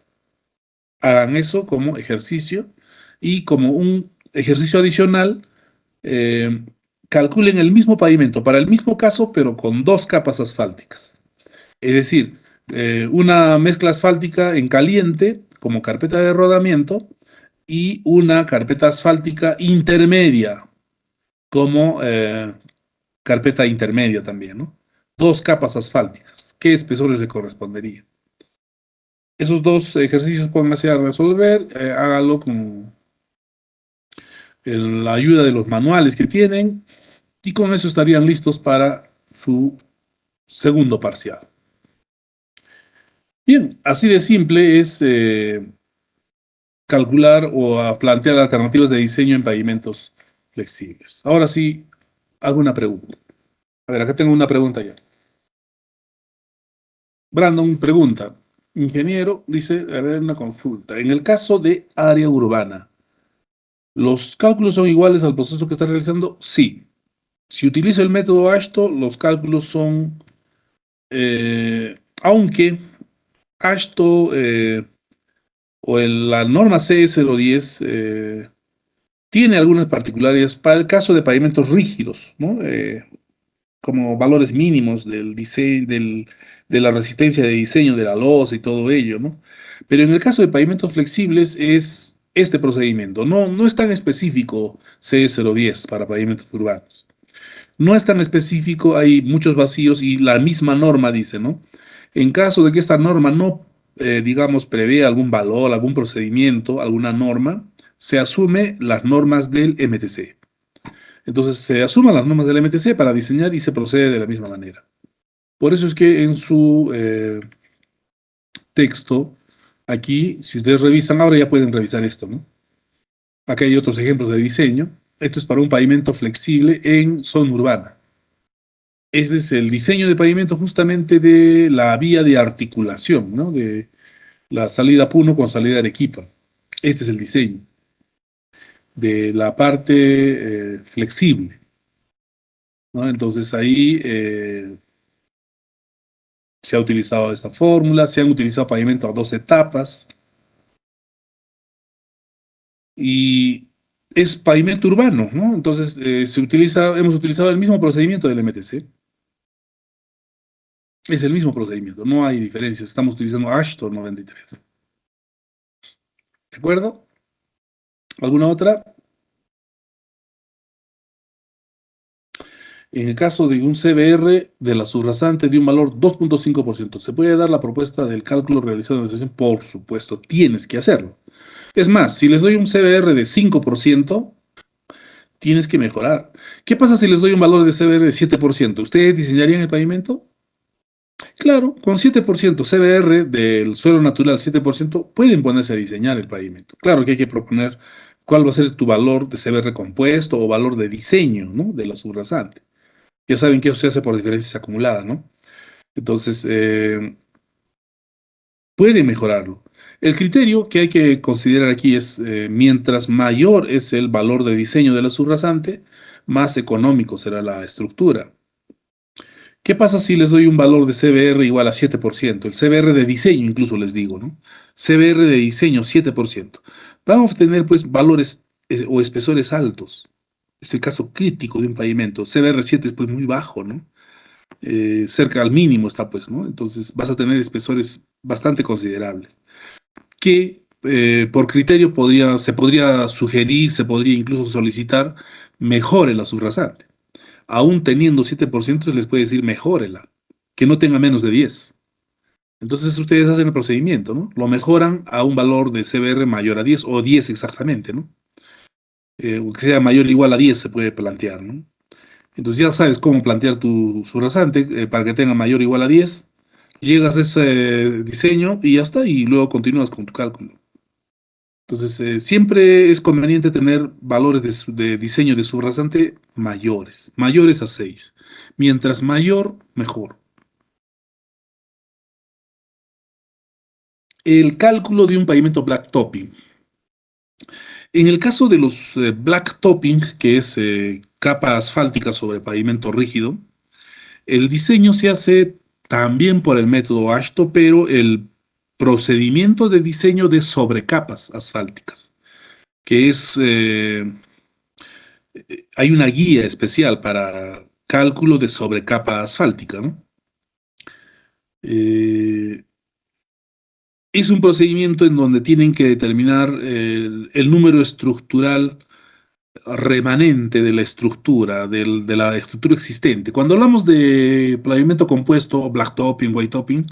Hagan eso como ejercicio y como un ejercicio adicional, calculen el mismo pavimento para el mismo caso, pero con dos capas asfálticas. Es decir, una mezcla asfáltica en caliente como carpeta de rodamiento y una carpeta asfáltica intermedia como carpeta intermedia también, ¿no? Dos capas asfálticas. ¿Qué espesores le correspondería? Esos dos ejercicios pónganse a resolver, háganlo con la ayuda de los manuales que tienen y con eso estarían listos para su segundo parcial. Bien, así de simple es calcular o plantear alternativas de diseño en pavimentos flexibles. Ahora sí, hago una pregunta. A ver, acá tengo una pregunta ya. Brandon pregunta, ingeniero, dice, a ver, una consulta. En el caso de área urbana, ¿los cálculos son iguales al proceso que está realizando? Sí. Si utilizo el método ASHTO, los cálculos son, aunque ASHTO la norma CE010 tiene algunas particularidades para el caso de pavimentos rígidos, ¿no? Como valores mínimos del diseño, de la resistencia de diseño de la losa y todo ello, ¿no? Pero en el caso de pavimentos flexibles es este procedimiento. No es tan específico CE010 para pavimentos urbanos. No es tan específico, hay muchos vacíos y la misma norma dice, ¿no? En caso de que esta norma no, digamos, prevé algún valor, algún procedimiento, alguna norma, se asume las normas del MTC. Entonces se asuman las normas del MTC para diseñar y se procede de la misma manera. Por eso es que en su texto, aquí, si ustedes revisan, ahora ya pueden revisar esto, ¿no? Acá hay otros ejemplos de diseño. Esto es para un pavimento flexible en zona urbana. Este es el diseño de pavimento justamente de la vía de articulación, ¿no? De la salida Puno con salida Arequipa. Este es el diseño de la parte flexible, ¿no? Entonces ahí se ha utilizado esta fórmula, se han utilizado pavimentos a 2 etapas y es pavimento urbano, ¿no? Entonces hemos utilizado el mismo procedimiento del MTC. Es el mismo procedimiento, no hay diferencias. Estamos utilizando ASHTO 93. ¿De acuerdo? ¿Alguna otra? En el caso de un CBR de la subrasante de un valor 2.5%, ¿se puede dar la propuesta del cálculo realizado en la sesión? Por supuesto, tienes que hacerlo. Es más, si les doy un CBR de 5%, tienes que mejorar. ¿Qué pasa si les doy un valor de CBR de 7%? ¿Ustedes diseñarían el pavimento? Claro, con 7% CBR del suelo natural, 7%, pueden ponerse a diseñar el pavimento. Claro que hay que proponer cuál va a ser tu valor de CBR compuesto o valor de diseño, ¿no? De la subrasante. Ya saben que eso se hace por diferencias acumuladas, ¿no? Entonces, puede mejorarlo. El criterio que hay que considerar aquí es, mientras mayor es el valor de diseño de la subrasante, más económico será la estructura. ¿Qué pasa si les doy un valor de CBR igual a 7%? El CBR de diseño incluso les digo, ¿no? CBR de diseño 7%. Vamos a tener pues valores o espesores altos. Es el caso crítico de un pavimento. CBR 7 es pues muy bajo, ¿no? Cerca al mínimo está pues, ¿no? Entonces vas a tener espesores bastante considerables. Que por criterio se podría sugerir, se podría incluso solicitar mejore la subrasante. Aún teniendo 7%, les puede decir mejórela, que no tenga menos de 10. Entonces ustedes hacen el procedimiento, ¿no? Lo mejoran a un valor de CBR mayor a 10 o 10 exactamente, ¿no? Que sea mayor o igual a 10 se puede plantear, ¿no? Entonces ya sabes cómo plantear tu subrasante para que tenga mayor o igual a 10. Llegas a ese diseño y ya está, y luego continúas con tu cálculo. Entonces, siempre es conveniente tener valores de diseño de subrasante mayores, mayores a 6. Mientras mayor, mejor. El cálculo de un pavimento blacktopping. En el caso de los blacktopping, que es capa asfáltica sobre pavimento rígido, el diseño se hace también por el método ASHTO, pero el procedimiento de diseño de sobrecapas asfálticas, que es, hay una guía especial para cálculo de sobrecapa asfáltica, ¿no? Es un procedimiento en donde tienen que determinar el número estructural remanente de la estructura, de la estructura existente. Cuando hablamos de pavimento compuesto, blacktopping, whitetopping,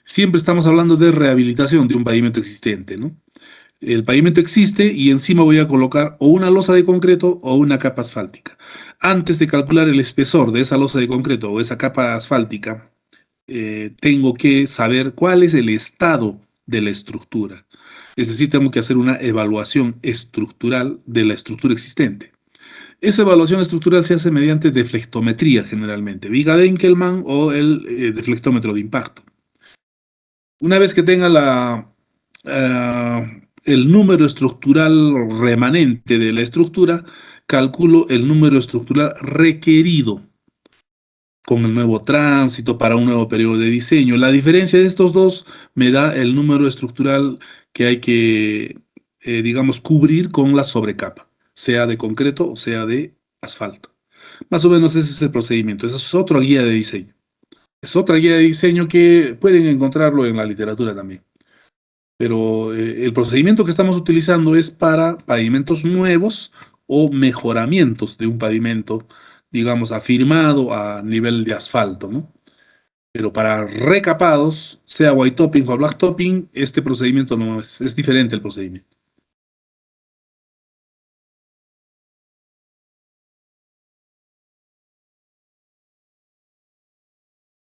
siempre estamos hablando de rehabilitación de un pavimento existente, ¿no? El pavimento existe y encima voy a colocar o una losa de concreto o una capa asfáltica. Antes de calcular el espesor de esa losa de concreto o esa capa asfáltica, tengo que saber cuál es el estado de la estructura. Es decir, tengo que hacer una evaluación estructural de la estructura existente. Esa evaluación estructural se hace mediante deflectometría generalmente, viga de Enkelmann o el deflectómetro de impacto. Una vez que tenga el número estructural remanente de la estructura, calculo el número estructural requerido con el nuevo tránsito para un nuevo periodo de diseño. La diferencia de estos dos me da el número estructural que hay que, digamos, cubrir con la sobrecapa, sea de concreto o sea de asfalto. Más o menos ese es el procedimiento. Esa es otra guía de diseño. Es otra guía de diseño que pueden encontrarlo en la literatura también. Pero el procedimiento que estamos utilizando es para pavimentos nuevos o mejoramientos de un pavimento, digamos, afirmado a nivel de asfalto, ¿no? Pero para recapados, sea white topping o black topping, este procedimiento no es diferente el procedimiento.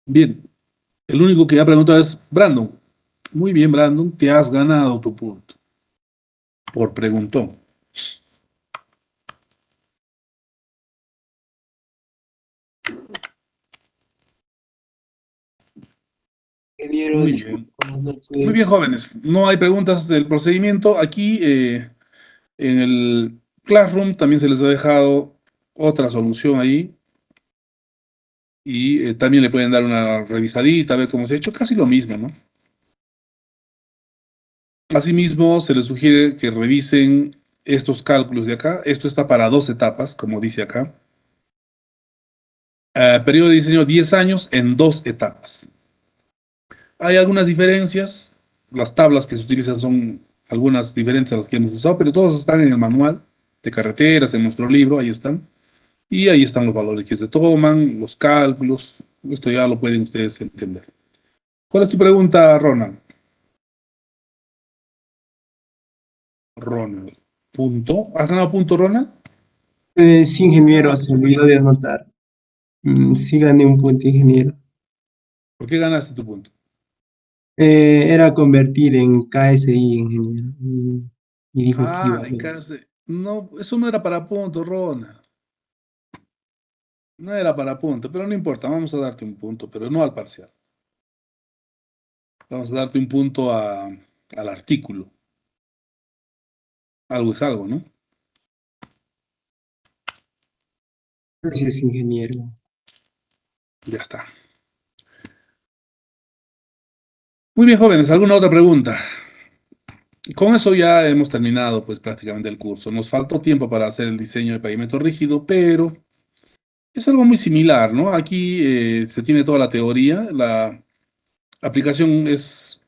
Bien, el único que ha preguntado es Brandon. Muy bien, Brandon, te has ganado tu punto. Por preguntón. Ingeniero, Muy disculpe, bien. buenas Muy bien, noches. jóvenes. No hay preguntas del procedimiento. Aquí en el Classroom también se les ha dejado otra solución ahí y también le pueden dar una revisadita, a ver cómo se ha hecho. Casi lo mismo, ¿no? Asimismo, se les sugiere que revisen estos cálculos de acá. Esto está para 2 etapas, como dice acá. Periodo de diseño 10 años en 2 etapas. Hay algunas diferencias. Las tablas que se utilizan son algunas diferentes a las que hemos usado, pero todas están en el manual de carreteras, en nuestro libro, ahí están. Y ahí están los valores que se toman, los cálculos. Esto ya lo pueden ustedes entender. ¿Cuál es tu pregunta, Ronald? Ronald. ¿Punto? ¿Has ganado punto, Ronald? Sí, ingeniero, se olvidó de anotar. Sí gané un punto, ingeniero. ¿Por qué ganaste tu punto? Era convertir en KSI, ingeniero. Y dijo que iba Ah, a en ver. casa. No, eso no era para punto, Ronald. No era para punto, pero no importa, vamos a darte un punto, pero no al parcial. Vamos a darte un punto al artículo. Algo es algo, ¿no? Gracias, ingeniero. Ya está. Muy bien, jóvenes, ¿alguna otra pregunta? Con eso ya hemos terminado, pues, prácticamente el curso. Nos faltó tiempo para hacer el diseño de pavimento rígido, pero es algo muy similar, ¿no? Aquí se tiene toda la teoría, la aplicación es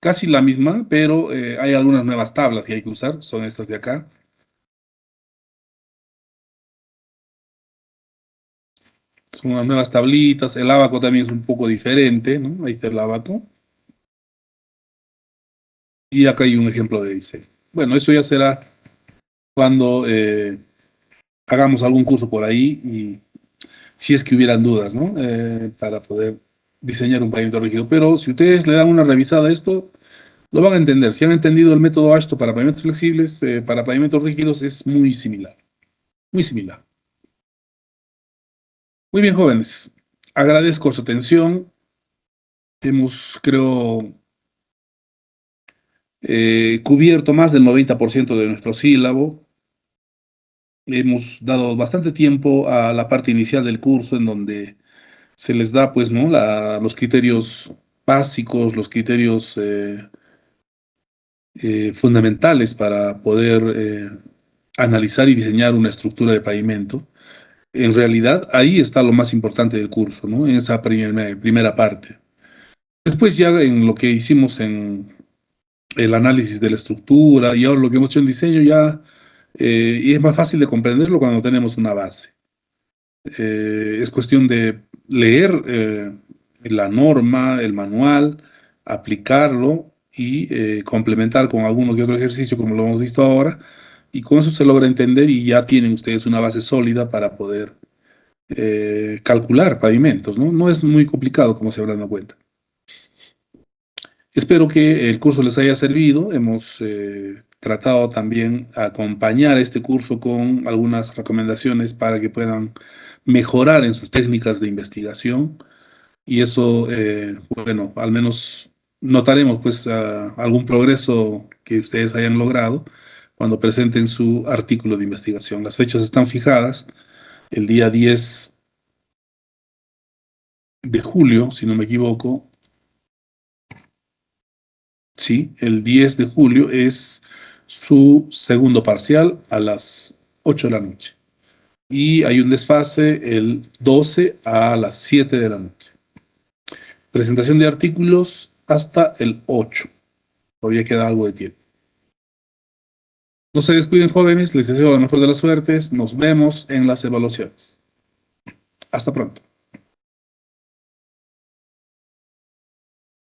casi la misma, pero hay algunas nuevas tablas que hay que usar, son estas de acá. Son unas nuevas tablitas, el abaco también es un poco diferente, ¿no? Ahí está el abaco. Y acá hay un ejemplo de diseño. Bueno, eso ya será cuando hagamos algún curso por ahí y si es que hubieran dudas, ¿no? Para poder diseñar un pavimento rígido. Pero si ustedes le dan una revisada a esto, lo van a entender. Si han entendido el método ASHTO para pavimentos flexibles, para pavimentos rígidos es muy similar. Muy similar. Muy bien, jóvenes. Agradezco su atención. Hemos, creo, cubierto más del 90% de nuestro sílabo. Hemos dado bastante tiempo a la parte inicial del curso en donde se les da, pues, ¿no? Los criterios básicos, los criterios fundamentales para poder analizar y diseñar una estructura de pavimento. En realidad, ahí está lo más importante del curso, ¿no? En esa primera parte. Después ya en lo que hicimos en el análisis de la estructura y ahora lo que hemos hecho en diseño ya y es más fácil de comprenderlo cuando tenemos una base. Es cuestión de leer la norma, el manual, aplicarlo y complementar con alguno que otro ejercicio como lo hemos visto ahora y con eso se logra entender y ya tienen ustedes una base sólida para poder calcular pavimentos, ¿no? No es muy complicado, como se habrán dado cuenta. Espero que el curso les haya servido. Hemos tratado también acompañar este curso con algunas recomendaciones para que puedan mejorar en sus técnicas de investigación. Y eso, bueno, al menos notaremos pues algún progreso que ustedes hayan logrado cuando presenten su artículo de investigación. Las fechas están fijadas, el día 10 de julio, si no me equivoco. Sí, el 10 de julio es su segundo parcial a las 8 de la noche. Y hay un desfase el 12 a las 7 de la noche. Presentación de artículos hasta el 8. Todavía queda algo de tiempo. No se descuiden, jóvenes. Les deseo la mejor de las suertes. Nos vemos en las evaluaciones. Hasta pronto.